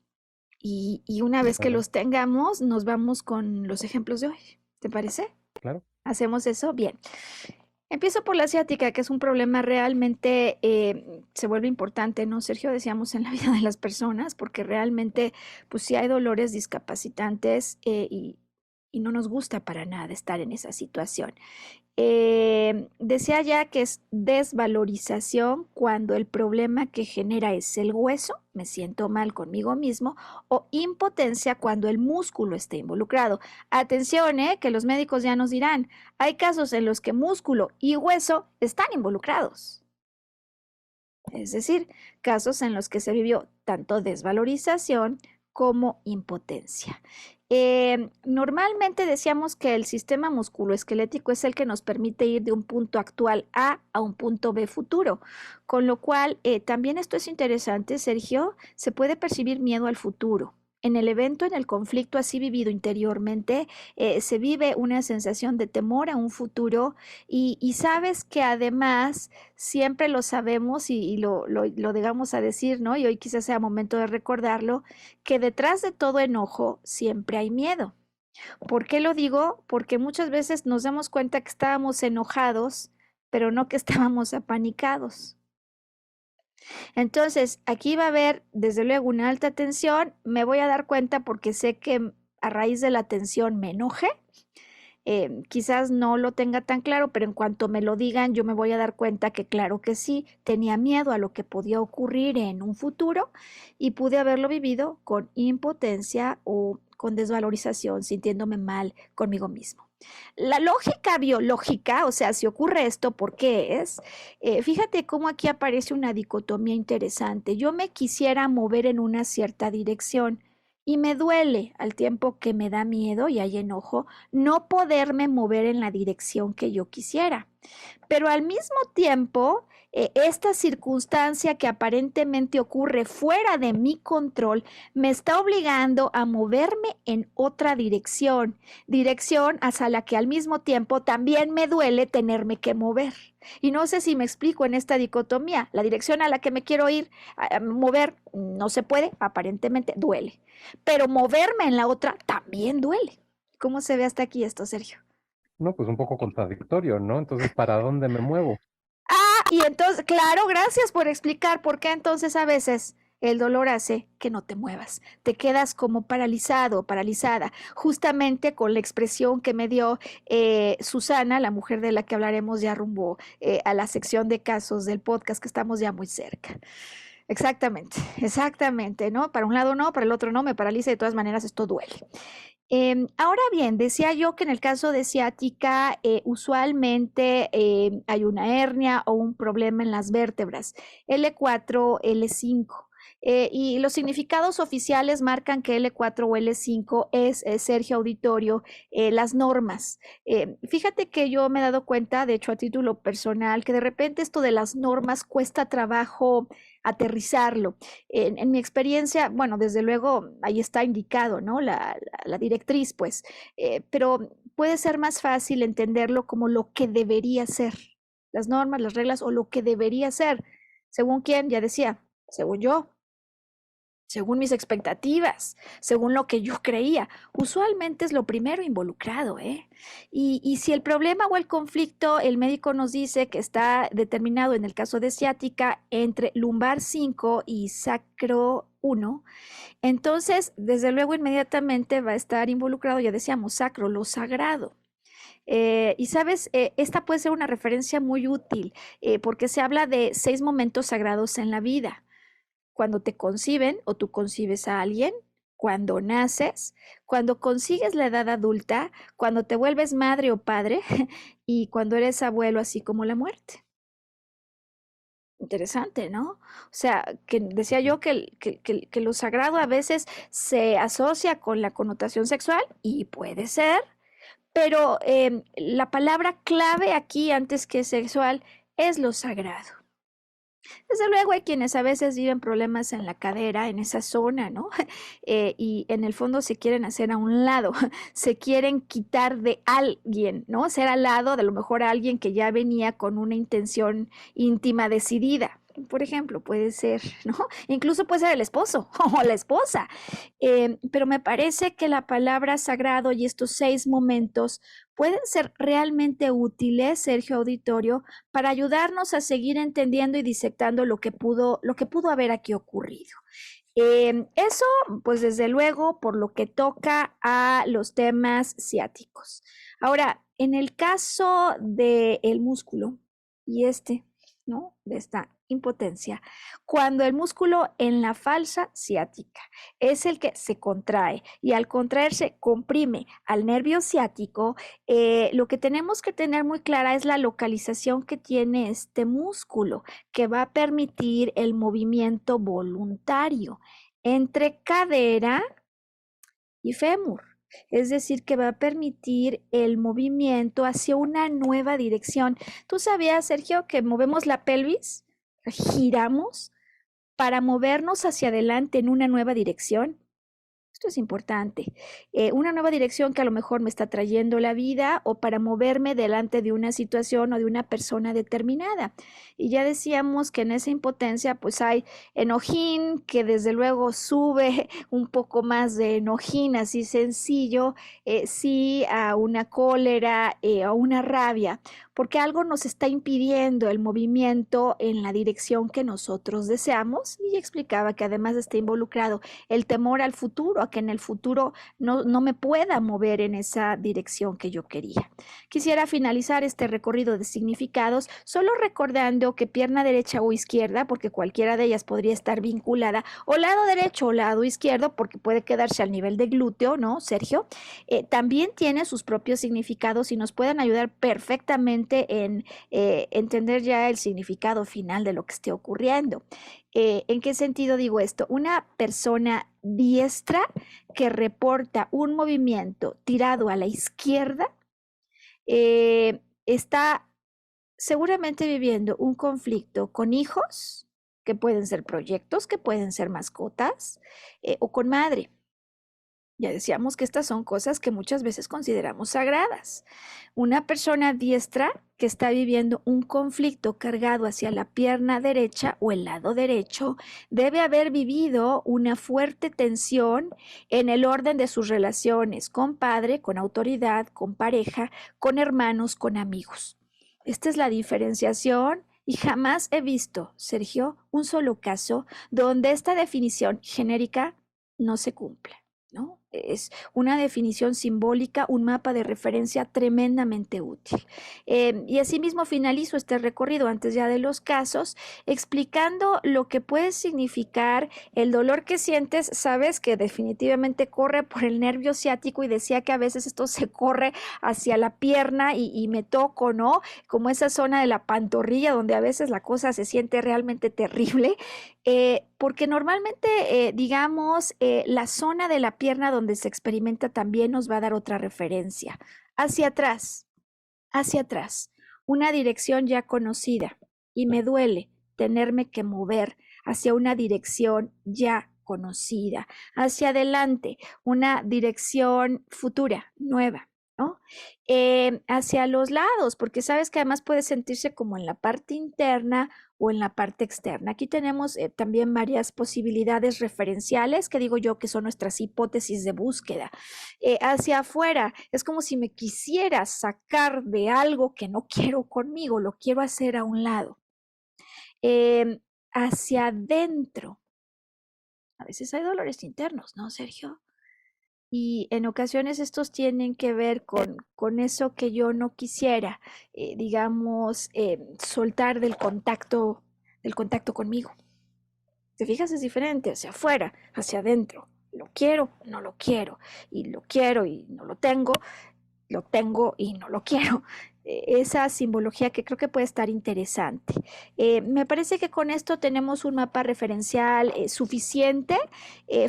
Y una vez que Claro, los tengamos, nos vamos con los ejemplos de hoy. ¿Te parece? claro. ¿Hacemos eso? Bien. Empiezo por la ciática, que es un problema realmente, se vuelve importante, ¿no, Sergio? Decíamos en la vida de las personas, porque realmente, pues sí hay dolores discapacitantes y no nos gusta para nada estar en esa situación. Decía ya que es desvalorización cuando el problema que genera es el hueso, me siento mal conmigo mismo, o impotencia cuando el músculo está involucrado. Atención, que los médicos ya nos dirán, hay casos en los que músculo y hueso están involucrados. Es decir, casos en los que se vivió tanto desvalorización como impotencia. Normalmente decíamos que el sistema musculoesquelético es el que nos permite ir de un punto actual a un punto B futuro, con lo cual también esto es interesante, Sergio, se puede percibir miedo al futuro. En el evento, en el conflicto así vivido interiormente, se vive una sensación de temor a un futuro y sabes que además siempre lo sabemos y lo digamos a decir, ¿no? Y hoy quizás sea momento de recordarlo, que detrás de todo enojo siempre hay miedo. ¿Por qué lo digo? Porque muchas veces nos damos cuenta que estábamos enojados, pero no que estábamos apanicados. Entonces, aquí va a haber, desde luego, una alta tensión. Me voy a dar cuenta porque sé que a raíz de la tensión me enojé. Quizás no lo tenga tan claro, pero en cuanto me lo digan, yo me voy a dar cuenta que claro que sí, tenía miedo a lo que podía ocurrir en un futuro y pude haberlo vivido con impotencia o con desvalorización, sintiéndome mal conmigo mismo. La lógica biológica, o sea, si ocurre esto, ¿por qué es? Fíjate cómo aquí aparece una dicotomía interesante. Yo me quisiera mover en una cierta dirección y me duele al tiempo que me da miedo y hay enojo no poderme mover en la dirección que yo quisiera. Pero al mismo tiempo, esta circunstancia que aparentemente ocurre fuera de mi control me está obligando a moverme en otra dirección, dirección hacia la que al mismo tiempo también me duele tenerme que mover. Y no sé si me explico en esta dicotomía. La dirección a la que me quiero ir, a mover, no se puede, aparentemente duele. Pero moverme en la otra también duele. ¿Cómo se ve hasta aquí esto, Sergio? No, pues un poco contradictorio, ¿no? Entonces, ¿para dónde me muevo? Y entonces, claro, gracias por explicar por qué entonces a veces el dolor hace que no te muevas, te quedas como paralizado, paralizada, justamente con la expresión que me dio Susana, la mujer de la que hablaremos ya rumbo a la sección de casos del podcast, que estamos ya muy cerca. Exactamente, exactamente, ¿no? Para un lado no, para el otro no, me paraliza y de todas maneras esto duele. Ahora bien, decía yo que en el caso de ciática, usualmente hay una hernia o un problema en las vértebras, L4, L5. Y los significados oficiales marcan que L4 o L5 es, Sergio Auditorio, las normas. Fíjate que yo me he dado cuenta, de hecho a título personal, que de repente esto de las normas cuesta trabajo aterrizarlo. En mi experiencia, bueno, desde luego ahí está indicado, ¿no? La directriz, pues, pero puede ser más fácil entenderlo como lo que debería ser, las normas, las reglas o lo que debería ser, según quién, ya decía, según yo, según mis expectativas, según lo que yo creía. Usualmente es lo primero involucrado, ¿eh? Y si el problema o el conflicto, el médico nos dice que está determinado en el caso de ciática entre lumbar 5 y sacro 1, entonces, desde luego, inmediatamente va a estar involucrado, ya decíamos, sacro, lo sagrado. Y sabes, esta puede ser una referencia muy útil porque se habla de 6 momentos sagrados en la vida cuando te conciben o tú concibes a alguien, cuando naces, cuando consigues la edad adulta, cuando te vuelves madre o padre y cuando eres abuelo, así como la muerte. Interesante, ¿no? O sea, que decía yo que, que lo sagrado a veces se asocia con la connotación sexual y puede ser, pero la palabra clave aquí antes que sexual es lo sagrado. Desde luego hay quienes a veces viven problemas en la cadera, en esa zona, ¿no? Y en el fondo se quieren hacer a un lado, se quieren quitar de alguien, ¿no? Ser al lado de a lo mejor alguien que ya venía con una intención íntima decidida. por ejemplo, puede ser, ¿no? Incluso puede ser el esposo o la esposa. Pero me parece que la palabra sagrado y estos 6 momentos pueden ser realmente útiles, Sergio Auditorio, para ayudarnos a seguir entendiendo y disectando lo que pudo haber aquí ocurrido. Eso, pues desde luego, por lo que toca a los temas ciáticos. Ahora, en el caso del músculo y ¿no? De esta impotencia, cuando el músculo en la falsa ciática es el que se contrae y al contraerse comprime al nervio ciático, lo que tenemos que tener muy clara es la localización que tiene este músculo, que va a permitir el movimiento voluntario entre cadera y fémur. Es decir, que va a permitir el movimiento hacia una nueva dirección. ¿Tú sabías, Sergio, que movemos la pelvis, giramos para movernos hacia adelante en una nueva dirección? Esto es importante. Una nueva dirección que a lo mejor me está trayendo la vida o para moverme delante de una situación o de una persona determinada. Y ya decíamos que en esa impotencia pues hay enojín, que desde luego sube un poco más de enojín, así sencillo, sí a una cólera, a una rabia, porque algo nos está impidiendo el movimiento en la dirección que nosotros deseamos. Y explicaba que además está involucrado el temor al futuro, a que en el futuro no me pueda mover en esa dirección que yo quería. Quisiera finalizar este recorrido de significados solo recordando que pierna derecha o izquierda, porque cualquiera de ellas podría estar vinculada, o lado derecho o lado izquierdo, porque puede quedarse al nivel de glúteo, ¿no, Sergio? También tiene sus propios significados y nos pueden ayudar perfectamente en entender ya el significado final de lo que esté ocurriendo. ¿En qué sentido digo esto? Una persona diestra que reporta un movimiento tirado a la izquierda está seguramente viviendo un conflicto con hijos, que pueden ser proyectos, que pueden ser mascotas, o con madre. Ya decíamos que estas son cosas que muchas veces consideramos sagradas. Una persona diestra que está viviendo un conflicto cargado hacia la pierna derecha o el lado derecho debe haber vivido una fuerte tensión en el orden de sus relaciones con padre, con autoridad, con pareja, con hermanos, con amigos. Esta es la diferenciación y jamás he visto, Sergio, un solo caso donde esta definición genérica no se cumple, ¿no? Es una definición simbólica, un mapa de referencia tremendamente útil. Y asimismo finalizo este recorrido antes ya de los casos, explicando lo que puede significar el dolor que sientes. Sabes que definitivamente corre por el nervio ciático y decía que a veces esto se corre hacia la pierna y me toco, ¿no? Como esa zona de la pantorrilla donde a veces la cosa se siente realmente terrible. Porque normalmente, digamos, la zona de la pierna donde se experimenta también nos va a dar otra referencia. Hacia atrás, una dirección ya conocida. Y me duele tenerme que mover hacia una dirección ya conocida. Hacia adelante, una dirección futura, nueva, ¿no? Hacia los lados, porque sabes que además puede sentirse como en la parte interna o en la parte externa. Aquí tenemos también varias posibilidades referenciales, que digo yo que son nuestras hipótesis de búsqueda. Hacia afuera, es como si me quisiera sacar de algo que no quiero conmigo, lo quiero hacer a un lado. Hacia adentro, a veces hay dolores internos, ¿no, Sergio? Y en ocasiones estos tienen que ver con eso que yo no quisiera, digamos, soltar del contacto conmigo. ¿Te fijas? Es diferente hacia afuera, hacia adentro. Lo quiero, no lo quiero. Y lo quiero y no lo tengo y no lo quiero. Esa simbología que creo que puede estar interesante. Me parece que con esto tenemos un mapa referencial suficiente.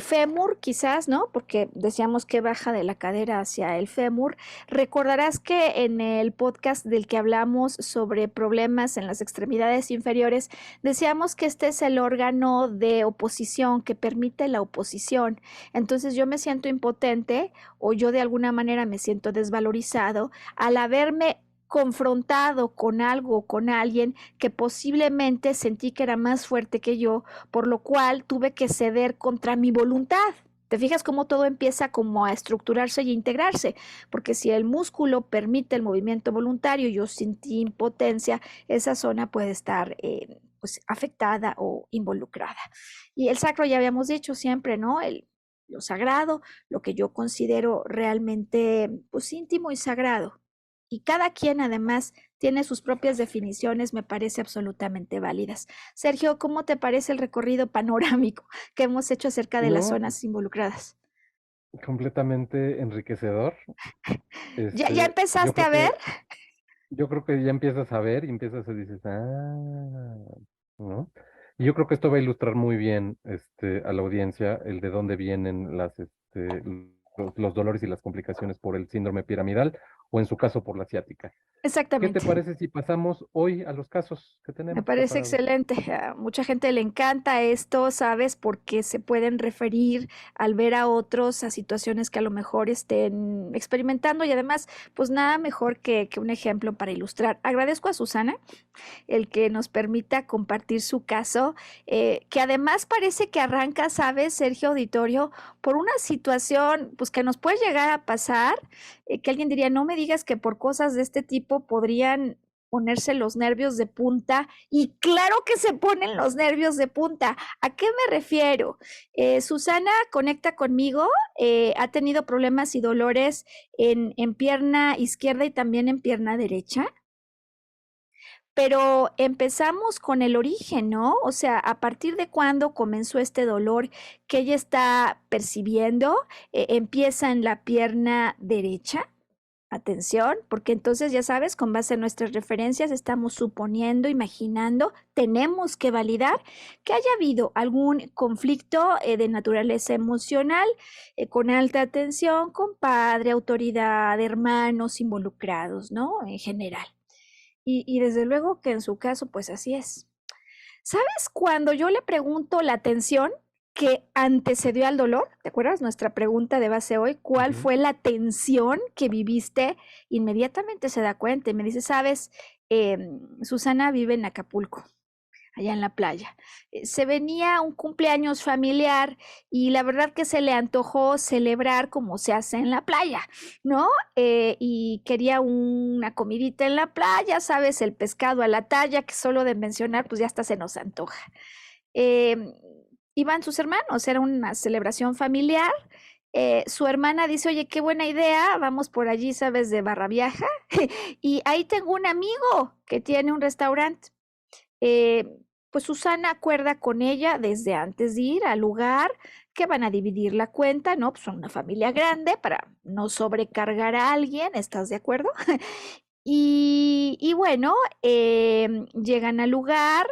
Fémur quizás, ¿no? Porque decíamos que baja de la cadera hacia el fémur. Recordarás que en el podcast del que hablamos sobre problemas en las extremidades inferiores, decíamos que este es el órgano de oposición que permite la oposición. Entonces yo me siento impotente o yo de alguna manera me siento desvalorizado al haberme confrontado con algo o con alguien que posiblemente sentí que era más fuerte que yo, por lo cual tuve que ceder contra mi voluntad. ¿Te fijas cómo todo empieza como a estructurarse y integrarse? Porque si el músculo permite el movimiento voluntario y yo sentí impotencia, esa zona puede estar pues, afectada o involucrada. Y el sacro ya habíamos dicho siempre, ¿no? Lo sagrado, lo que yo considero realmente pues íntimo y sagrado. Y cada quien además tiene sus propias definiciones, me parece absolutamente válidas. Sergio, ¿cómo te parece el recorrido panorámico que hemos hecho acerca de las No, zonas involucradas? completamente enriquecedor. ¿Ya Este, yo empezaste creo a ver? que, yo creo que ya empiezas a ver y empiezas a dices, ¿no? Y yo creo que esto va a ilustrar muy bien, a la audiencia el de dónde vienen los dolores y las complicaciones por el síndrome piramidal o en su caso por la ciática. ¿Qué te Exactamente. parece si pasamos hoy a los casos que Me tenemos parece preparados? excelente. A mucha gente le encanta esto, ¿sabes? Porque se pueden referir al ver a otros a situaciones que a lo mejor estén experimentando y además, pues nada mejor que un ejemplo para ilustrar. Agradezco a Susana el que nos permita compartir su caso, que además parece que arranca, ¿sabes, Sergio Auditorio, por una situación pues que nos puede llegar a pasar, que alguien diría, no me digas que por cosas de este tipo podrían ponerse los nervios de punta y claro que se ponen los nervios de punta. ¿A qué me refiero? Susana conecta conmigo, ha tenido problemas y dolores en pierna izquierda y también en pierna derecha. Pero empezamos con el origen, ¿no? O sea, a partir de cuándo comenzó este dolor que ella está percibiendo, empieza en la pierna derecha. Atención, porque entonces ya sabes, con base en nuestras referencias, estamos suponiendo, imaginando, tenemos que validar que haya habido algún conflicto de naturaleza emocional con alta tensión, con padre, autoridad, hermanos involucrados, ¿no? En general. Y desde luego que en su caso, pues así es. ¿Sabes cuando yo le pregunto la tensión que antecedió al dolor? ¿Te acuerdas nuestra pregunta de base hoy? ¿Cuál Ujú. fue la tensión que viviste? Inmediatamente se da cuenta y me dice, sabes, Susana vive en Acapulco, allá en la playa. Se venía un cumpleaños familiar y la verdad que se le antojó celebrar como se hace en la playa, ¿no? Y quería una comidita en la playa, ¿sabes? El pescado a la talla, que solo de mencionar, pues ya hasta se nos antoja. Eh, Iban sus hermanos, era una celebración familiar. Su hermana dice, oye, qué buena idea, vamos por allí, ¿sabes? De Barra Viaja. Y ahí tengo un amigo que tiene un restaurante. Eh, pues Susana acuerda con ella desde antes de ir al lugar que van a dividir la cuenta, ¿no? Pues son una familia grande para no sobrecargar a alguien, ¿estás de acuerdo? Y bueno, llegan al lugar.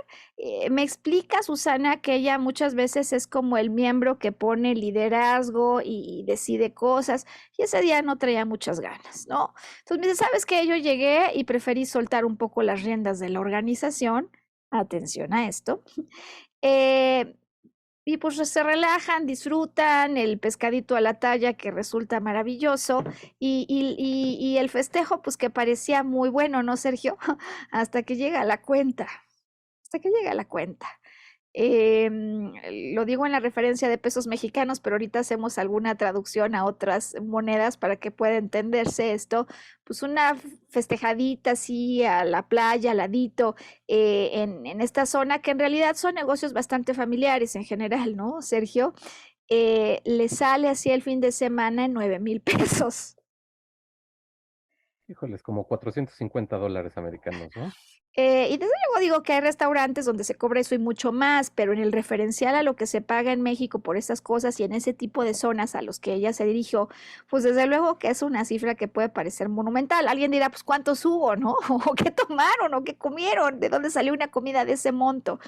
Me explica Susana que ella muchas veces es como el miembro que pone liderazgo y decide cosas, y ese día no traía muchas ganas, ¿no? Entonces me dice, ¿sabes qué? Yo llegué y preferí soltar un poco las riendas de la organización. Atención a esto. Eh, y pues se relajan, disfrutan el pescadito a la talla que resulta maravilloso y el festejo pues que parecía muy bueno, ¿no, Sergio? Hasta que llega la cuenta, hasta que llega la cuenta. Em, lo digo en la referencia de pesos mexicanos, pero ahorita hacemos alguna traducción a otras monedas para que pueda entenderse esto. Pues una festejadita así a la playa, al ladito, en esta zona, que en realidad son negocios bastante familiares en general, ¿no, Sergio? Le sale así el fin de semana en 9,000 pesos. Híjoles, como $450 americanos, ¿no? Y desde luego digo que hay restaurantes donde se cobra eso y mucho más, pero en el referencial a lo que se paga en México por estas cosas y en ese tipo de zonas a los que ella se dirigió, pues desde luego que es una cifra que puede parecer monumental. Alguien dirá, pues cuántos hubo, ¿no? O qué tomaron, o qué comieron, de dónde salió una comida de ese monto.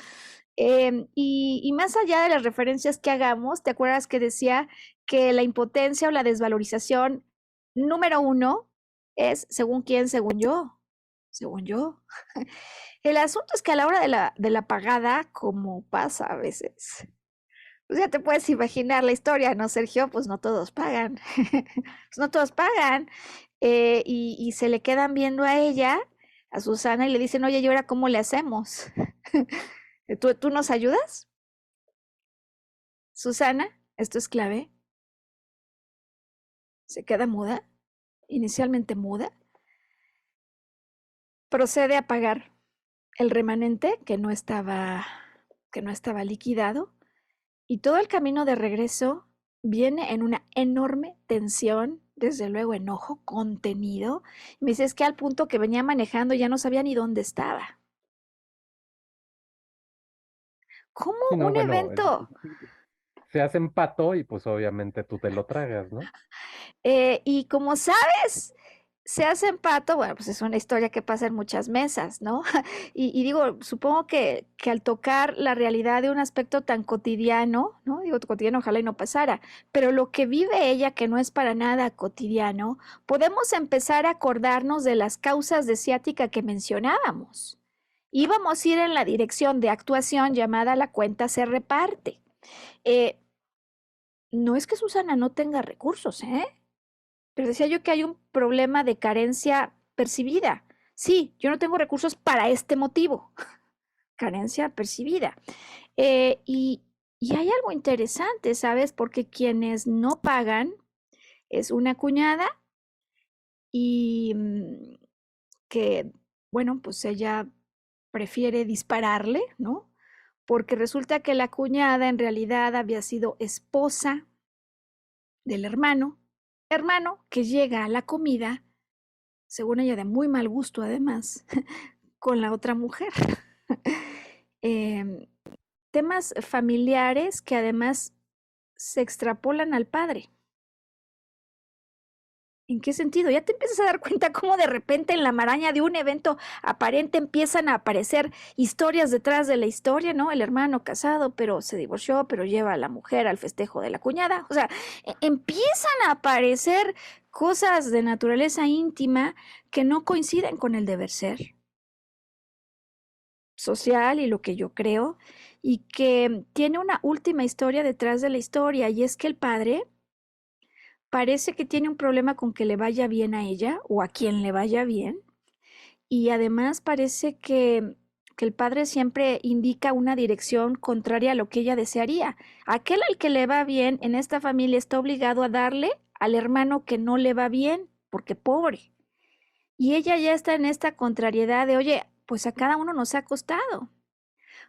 Y más allá de las referencias que hagamos, ¿te acuerdas que decía que la impotencia o la desvalorización número uno es según quién, según yo? Según yo. El asunto es que a la hora de la pagada, como pasa a veces, pues ya te puedes imaginar la historia, ¿no, Sergio? Pues no todos pagan. Pues no todos pagan. y se le quedan viendo a ella, a Susana, y le dicen, oye, ¿y ahora cómo le hacemos? ¿Tú nos ayudas? Susana, esto es clave, se queda muda, inicialmente muda, procede a pagar el remanente que no estaba liquidado, y todo el camino de regreso viene en una enorme tensión, desde luego enojo contenido. Y me dice, es que al punto que venía manejando ya no sabía ni dónde estaba. ¿Cómo Sí, no, un bueno, evento? se hacen pato y pues obviamente tú te lo tragas, ¿no? Y como sabes, se hace pato, bueno, pues es una historia que pasa en muchas mesas, ¿no? Y digo, supongo que al tocar la realidad de un aspecto tan cotidiano, ¿no? Digo, cotidiano, ojalá y no pasara, pero lo que vive ella, que no es para nada cotidiano, podemos empezar a acordarnos de las causas de ciática que mencionábamos. Íbamos a ir en la dirección de actuación llamada La cuenta se reparte. Eh, no es que Susana no tenga recursos, ¿eh? Pero decía yo que hay un problema de carencia percibida. Sí, yo no tengo recursos para este motivo, carencia percibida. Eh, y, y hay algo interesante, ¿sabes? Porque quienes no pagan es una cuñada y que, bueno, pues ella prefiere dispararle, ¿no? Porque resulta que la cuñada en realidad había sido esposa del hermano que llega a la comida, según ella de muy mal gusto además, con la otra mujer. Em, temas familiares que además se extrapolan al padre. ¿En qué sentido? Ya te empiezas a dar cuenta cómo de repente en la maraña de un evento aparente empiezan a aparecer historias detrás de la historia, ¿no? El hermano casado, pero se divorció, pero lleva a la mujer al festejo de la cuñada. O sea, empiezan a aparecer cosas de naturaleza íntima que no coinciden con el deber ser social y lo que yo creo, y que tiene una última historia detrás de la historia, y es que el padre parece que tiene un problema con que le vaya bien a ella o a quien le vaya bien, y además parece que el padre siempre indica una dirección contraria a lo que ella desearía. Aquel al que le va bien en esta familia está obligado a darle al hermano que no le va bien, porque pobre. Y ella ya está en esta contrariedad de, oye, pues a cada uno nos ha costado.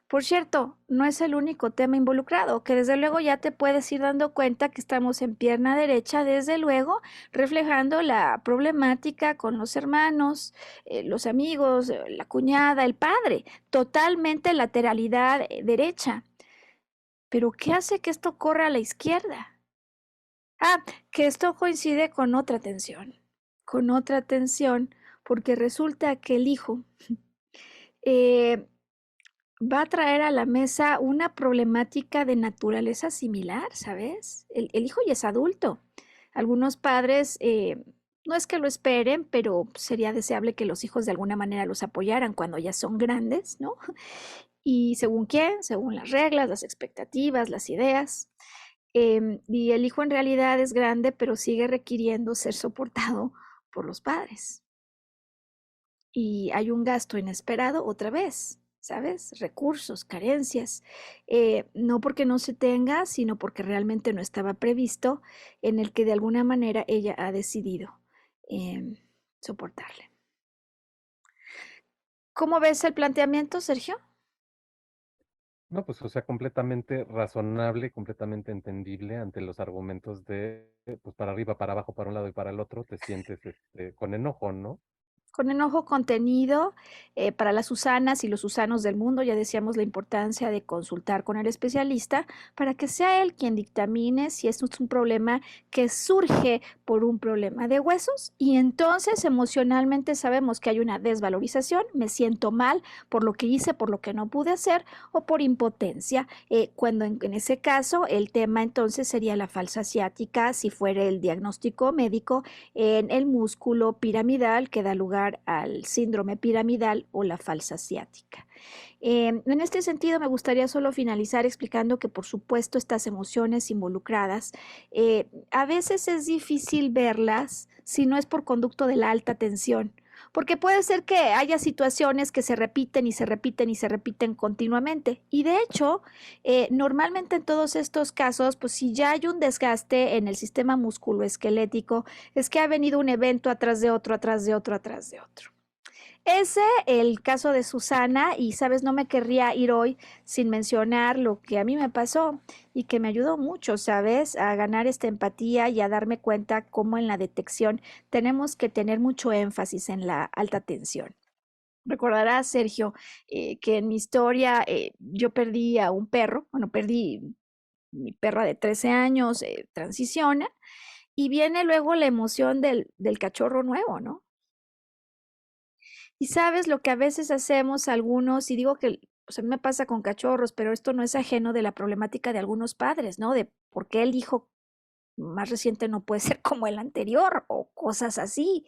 Por cierto, no es el único tema involucrado, que desde luego ya te puedes ir dando cuenta que estamos en pierna derecha, desde luego, reflejando la problemática con los hermanos, los amigos, la cuñada, el padre, totalmente lateralidad derecha. Pero ¿qué hace que esto corra a la izquierda? Ah, que esto coincide con otra tensión, porque resulta que el hijo eh, va a traer a la mesa una problemática de naturaleza similar, ¿sabes? El hijo ya es adulto. Algunos padres no es que lo esperen, pero sería deseable que los hijos de alguna manera los apoyaran cuando ya son grandes, ¿no? Y según quién, según las reglas, las expectativas, las ideas. Y el hijo en realidad es grande, pero sigue requiriendo ser soportado por los padres. Y hay un gasto inesperado otra vez, ¿sabes? Recursos, carencias, no porque no se tenga, sino porque realmente no estaba previsto, en el que de alguna manera ella ha decidido em, soportarle. ¿Cómo ves el planteamiento, Sergio? No, pues, o sea, completamente razonable, completamente entendible ante los argumentos de, pues, para arriba, para abajo, para un lado y para el otro, te sientes, con enojo, ¿no? Con enojo contenido, para las Susanas y los Susanos del mundo, ya decíamos la importancia de consultar con el especialista para que sea él quien dictamine si esto es un problema que surge por un problema de huesos, y entonces emocionalmente sabemos que hay una desvalorización, me siento mal por lo que hice, por lo que no pude hacer, o por impotencia, cuando en ese caso el tema entonces sería la falsa ciática si fuera el diagnóstico médico en el músculo piramidal que da lugar pasar al síndrome piramidal o la falsa ciática. En este sentido, me gustaría solo finalizar explicando que, por supuesto, estas emociones involucradas, a veces es difícil verlas si no es por conducto de la alta tensión, porque puede ser que haya situaciones que se repiten y se repiten y se repiten continuamente. Y de hecho, normalmente en todos estos casos, pues si ya hay un desgaste en el sistema musculoesquelético, es que ha venido un evento atrás de otro, atrás de otro, atrás de otro. Ese, el caso de Susana, y sabes, no me querría ir hoy sin mencionar lo que a mí me pasó y que me ayudó mucho, sabes, a ganar esta empatía y a darme cuenta cómo en la detección tenemos que tener mucho énfasis en la alta tensión. Recordarás, Sergio, que en mi historia yo perdí a un perro, bueno, perdí mi perra de 13 años, transiciona, y viene luego la emoción del cachorro nuevo, ¿no? Y sabes lo que a veces hacemos algunos, y digo que pues, a mí me pasa con cachorros, pero esto no es ajeno de la problemática de algunos padres, ¿no? De por qué el hijo más reciente no puede ser como el anterior o cosas así.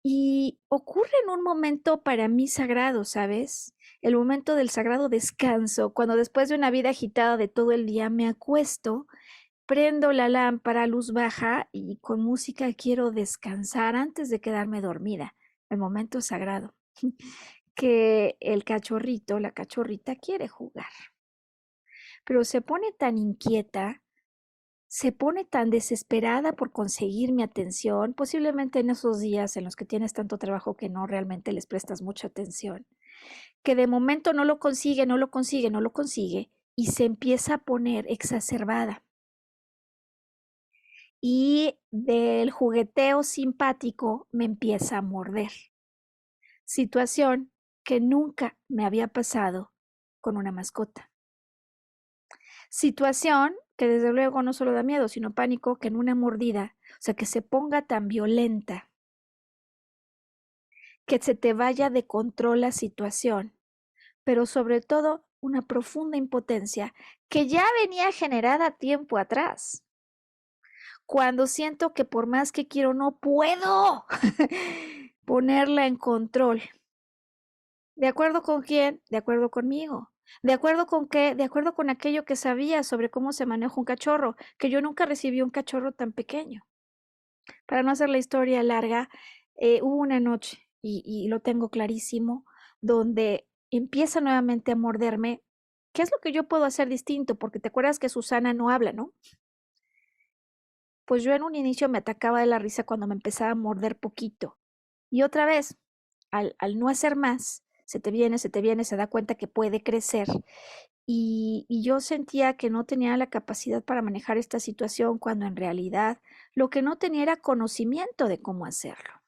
Y ocurre en un momento para mí sagrado, ¿sabes? El momento del sagrado descanso, cuando después de una vida agitada de todo el día me acuesto, prendo la lámpara a luz baja y con música quiero descansar antes de quedarme dormida. El momento sagrado. Que el cachorrito, la cachorrita quiere jugar, pero se pone tan inquieta, se pone tan desesperada por conseguir mi atención, posiblemente en esos días en los que tienes tanto trabajo que no realmente les prestas mucha atención, que de momento no lo consigue, no lo consigue, no lo consigue y se empieza a poner exacerbada. Y del jugueteo simpático me empieza a morder. Situación que nunca me había pasado con una mascota. Situación que desde luego no solo da miedo, sino pánico, que en una mordida, o sea, que se ponga tan violenta, que se te vaya de control la situación, pero sobre todo una profunda impotencia que ya venía generada tiempo atrás. Cuando siento que por más que quiero no puedo ponerla en control. ¿De acuerdo con quién? De acuerdo conmigo. ¿De acuerdo con qué? De acuerdo con aquello que sabía sobre cómo se maneja un cachorro, que yo nunca recibí un cachorro tan pequeño. Para no hacer la historia larga, hubo una noche, y lo tengo clarísimo, donde empieza nuevamente a morderme. ¿Qué es lo que yo puedo hacer distinto? Porque te acuerdas que Susana no habla, ¿no? Pues yo en un inicio me atacaba de la risa cuando me empezaba a morder poquito. Y otra vez, al no hacer más, se te viene, se te viene, se da cuenta que puede crecer. Y yo sentía que no tenía la capacidad para manejar esta situación cuando en realidad lo que no tenía era conocimiento de cómo hacerlo.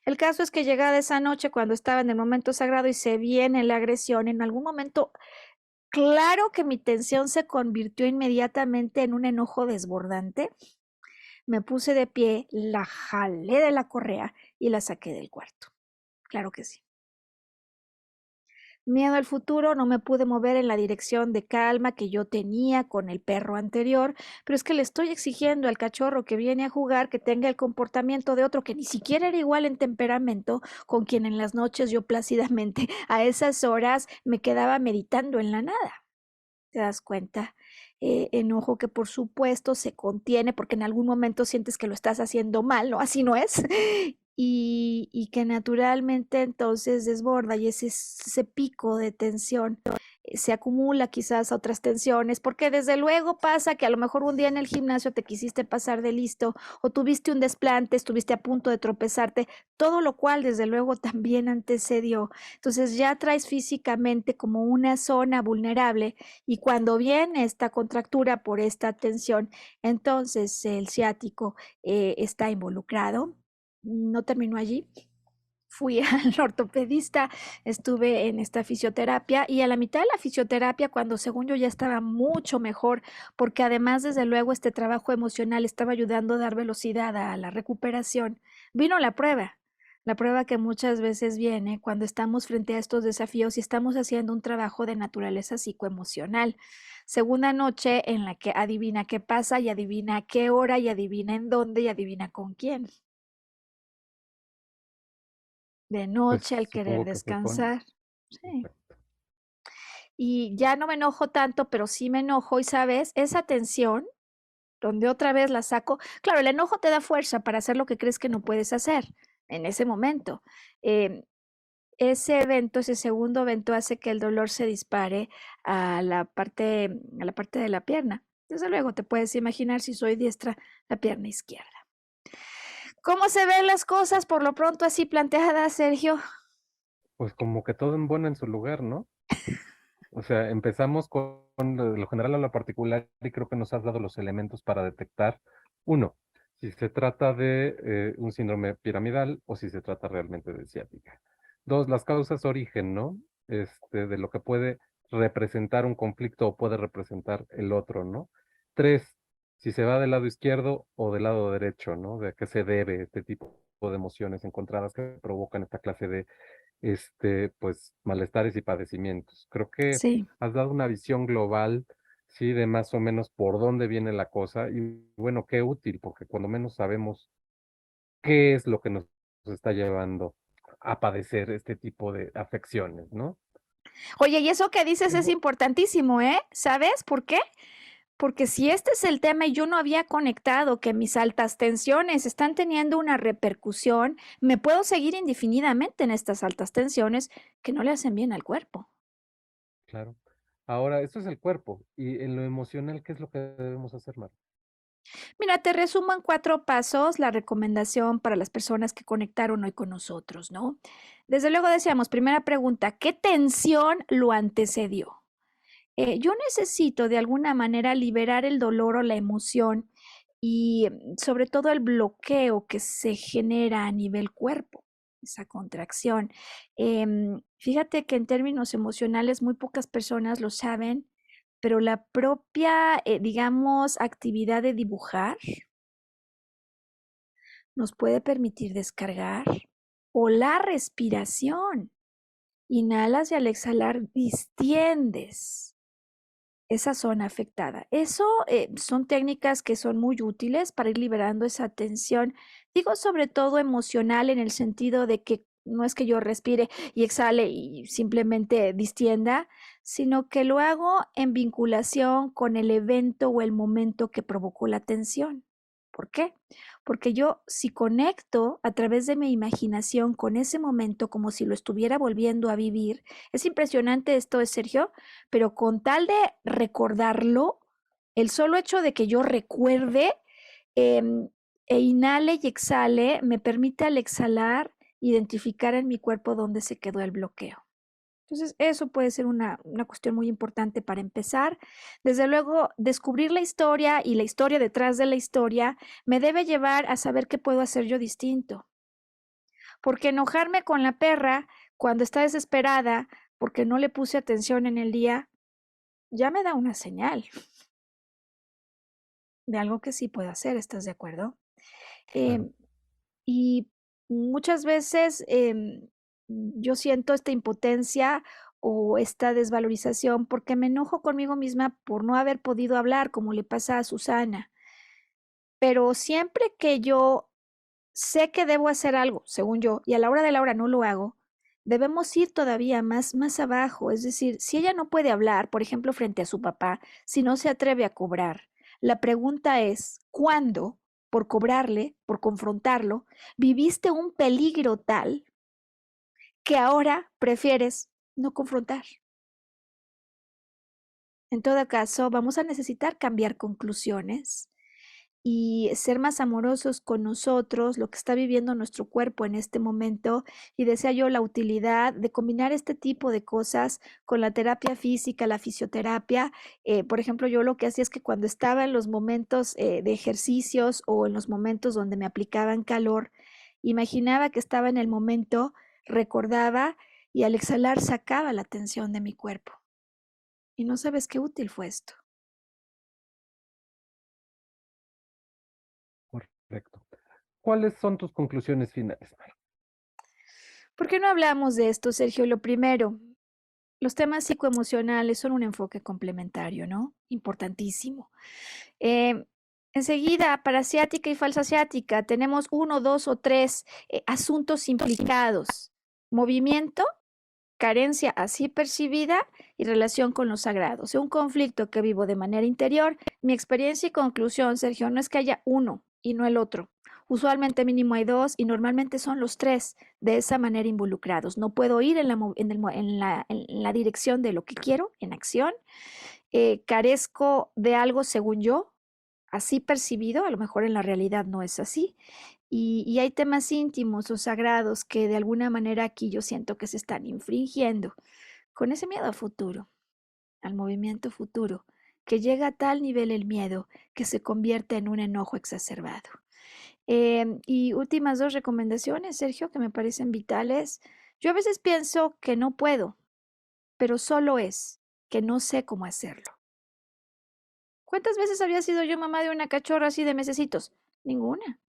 El caso es que llegada esa noche, cuando estaba en el momento sagrado y se viene la agresión, en algún momento, claro que mi tensión se convirtió inmediatamente en un enojo desbordante. Me puse de pie, la jalé de la correa y la saqué del cuarto. Claro que sí. Miedo al futuro, no me pude mover en la dirección de calma que yo tenía con el perro anterior, pero es que le estoy exigiendo al cachorro que viene a jugar que tenga el comportamiento de otro que ni siquiera era igual en temperamento, con quien en las noches yo plácidamente a esas horas me quedaba meditando en la nada. ¿Te das cuenta? Enojo que por supuesto se contiene porque en algún momento sientes que lo estás haciendo mal, ¿no? Así no es. Y que naturalmente entonces desborda y ese pico de tensión se acumula quizás a otras tensiones, porque desde luego pasa que a lo mejor un día en el gimnasio te quisiste pasar de listo o tuviste un desplante, estuviste a punto de tropezarte, todo lo cual desde luego también antecedió. Entonces ya traes físicamente como una zona vulnerable y cuando viene esta contractura por esta tensión, entonces el ciático está involucrado. No terminó allí. Fui al ortopedista, estuve en esta fisioterapia y a la mitad de la fisioterapia, cuando según yo ya estaba mucho mejor, porque además, desde luego, este trabajo emocional estaba ayudando a dar velocidad a la recuperación, vino la prueba que muchas veces viene cuando estamos frente a estos desafíos y estamos haciendo un trabajo de naturaleza psicoemocional. Segunda noche en la que adivina qué pasa y adivina qué hora y adivina en dónde y adivina con quién. de Pues noche al querer supongo que se pone. descansar. Sí. Exacto. Y ya no me enojo tanto, pero sí me enojo y, ¿sabes? Esa tensión, donde otra vez la saco. Claro, el enojo te da fuerza para hacer lo que crees que no puedes hacer en ese momento. Em, Ese evento, ese segundo evento hace que el dolor se dispare a la parte de la pierna. Desde luego, te puedes imaginar si soy diestra, la pierna izquierda. ¿Cómo se ven las cosas por lo pronto así planteadas, Sergio? Pues como que todo en bueno en su lugar, ¿no? O sea, empezamos con de lo general a lo particular y creo que nos has dado los elementos para detectar, uno, si se trata de un síndrome piramidal o si se trata realmente de ciática. Dos, las causas origen, ¿no? De lo que puede representar un conflicto o puede representar el otro, ¿no? Tres, si se va del lado izquierdo o del lado derecho, ¿no? De a qué se debe este tipo de emociones encontradas que provocan esta clase de pues, malestares y padecimientos. Creo que Sí. has dado una visión global, sí, de más o menos por dónde viene la cosa y bueno, qué útil, porque cuando menos sabemos qué es lo que nos está llevando a padecer este tipo de afecciones, ¿no? Oye, y eso que dices es Tengo importantísimo, ¿eh? ¿Sabes por qué? Porque si este es el tema y yo no había conectado que mis altas tensiones están teniendo una repercusión, me puedo seguir indefinidamente en estas altas tensiones que no le hacen bien al cuerpo. claro. Ahora, esto es el cuerpo y en lo emocional, ¿qué es lo que debemos hacer, Mar? Mira, te resumo en 4 pasos la recomendación para las personas que conectaron hoy con nosotros, ¿no? Desde luego decíamos, primera pregunta, ¿qué tensión lo antecedió? Yo necesito de alguna manera liberar el dolor o la emoción y sobre todo el bloqueo que se genera a nivel cuerpo, esa contracción. Fíjate que en términos emocionales muy pocas personas lo saben, pero la propia, digamos, actividad de dibujar nos puede permitir descargar o la respiración. Inhalas y al exhalar distiendes esa zona afectada. Eso son técnicas que son muy útiles para ir liberando esa tensión. Digo sobre todo emocional en el sentido de que no es que yo respire y exhale y simplemente distienda, sino que lo hago en vinculación con el evento o el momento que provocó la tensión. ¿Por qué? Porque yo si conecto a través de mi imaginación con ese momento como si lo estuviera volviendo a vivir, es impresionante esto, Sergio, pero con tal de recordarlo, el solo hecho de que yo recuerde, em, e inhale y exhale, me permite al exhalar identificar en mi cuerpo dónde se quedó el bloqueo. Entonces, eso puede ser una cuestión muy importante para empezar. Desde luego, descubrir la historia y la historia detrás de la historia me debe llevar a saber qué puedo hacer yo distinto. Porque enojarme con la perra cuando está desesperada porque no le puse atención en el día, ya me da una señal de algo que sí puedo hacer, ¿estás de acuerdo? Claro. Em, y muchas veces yo siento esta impotencia o esta desvalorización porque me enojo conmigo misma por no haber podido hablar, como le pasa a Susana. Pero siempre que yo sé que debo hacer algo, según yo, y a la hora de la hora no lo hago, debemos ir todavía más abajo. Es decir, si ella no puede hablar, por ejemplo, frente a su papá, si no se atreve a cobrar, la pregunta es, ¿cuándo, por cobrarle, por confrontarlo, viviste un peligro tal que ahora prefieres no confrontar? En todo caso, vamos a necesitar cambiar conclusiones y ser más amorosos con nosotros, lo que está viviendo nuestro cuerpo en este momento. Y decía yo la utilidad de combinar este tipo de cosas con la terapia física, la fisioterapia. Por ejemplo, yo lo que hacía es que cuando estaba en los momentos de ejercicios o en los momentos donde me aplicaban calor, imaginaba que estaba en el momento, recordaba y al exhalar sacaba la tensión de mi cuerpo. Y no sabes qué útil fue esto. Correcto. ¿Cuáles son tus conclusiones finales, Mar? ¿Por qué no hablamos de esto, Sergio? Lo primero, los temas psicoemocionales son un enfoque complementario, ¿no? Importantísimo. Eh, Enseguida, para ciática y falsa ciática, tenemos uno, dos o tres asuntos implicados. movimiento, carencia así percibida y relación con lo sagrado. O sea, un conflicto que vivo de manera interior. Mi experiencia y conclusión, Sergio, no es que haya uno y no el otro. Usualmente mínimo hay dos y normalmente son los tres de esa manera involucrados. No puedo ir en la dirección de lo que quiero, en acción. Carezco de algo según yo, así percibido, a lo mejor en la realidad no es así. Y hay temas íntimos o sagrados que de alguna manera aquí yo siento que se están infringiendo con ese miedo a futuro, al movimiento futuro, que llega a tal nivel el miedo que se convierte en un enojo exacerbado. Y últimas dos recomendaciones, Sergio, que me parecen vitales. Yo a veces pienso que no puedo, pero solo es que no sé cómo hacerlo. ¿Cuántas veces había sido yo mamá de una cachorra así de mesecitos? Ninguna.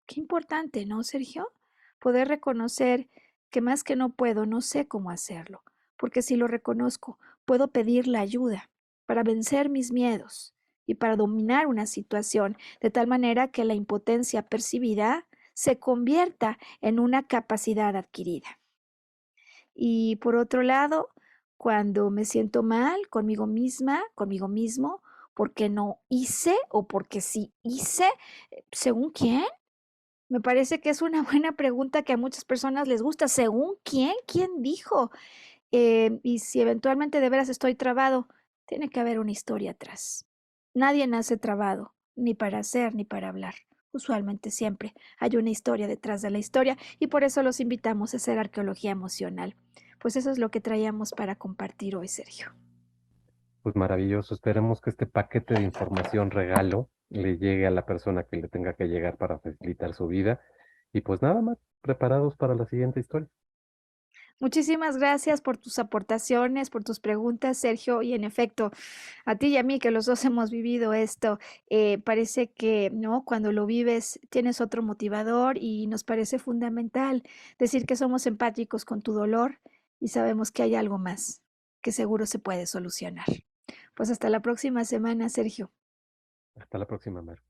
Qué importante, ¿no, Sergio? Poder reconocer que más que no puedo, no sé cómo hacerlo, porque si lo reconozco, puedo pedir la ayuda para vencer mis miedos y para dominar una situación de tal manera que la impotencia percibida se convierta en una capacidad adquirida. Y por otro lado, cuando me siento mal conmigo misma, conmigo mismo, porque no hice o porque sí hice, ¿según quién? Me parece que es una buena pregunta que a muchas personas les gusta. ¿Según quién? ¿Quién dijo? Y si eventualmente de veras estoy trabado, tiene que haber una historia atrás. Nadie nace trabado, ni para hacer ni para hablar. Usualmente siempre hay una historia detrás de la historia y por eso los invitamos a hacer arqueología emocional. Pues eso es lo que traíamos para compartir hoy, Sergio. Pues maravilloso. Esperemos que este paquete de información regalo le llegue a la persona que le tenga que llegar para facilitar su vida. Y pues nada más, preparados para la siguiente historia. Muchísimas gracias por tus aportaciones, por tus preguntas, Sergio. Y en efecto, a ti y a mí, que los dos hemos vivido esto, parece que, ¿no? Cuando lo vives, tienes otro motivador y nos parece fundamental decir que somos empáticos con tu dolor y sabemos que hay algo más que seguro se puede solucionar. Pues hasta la próxima semana, Sergio. Hasta la próxima, Mar.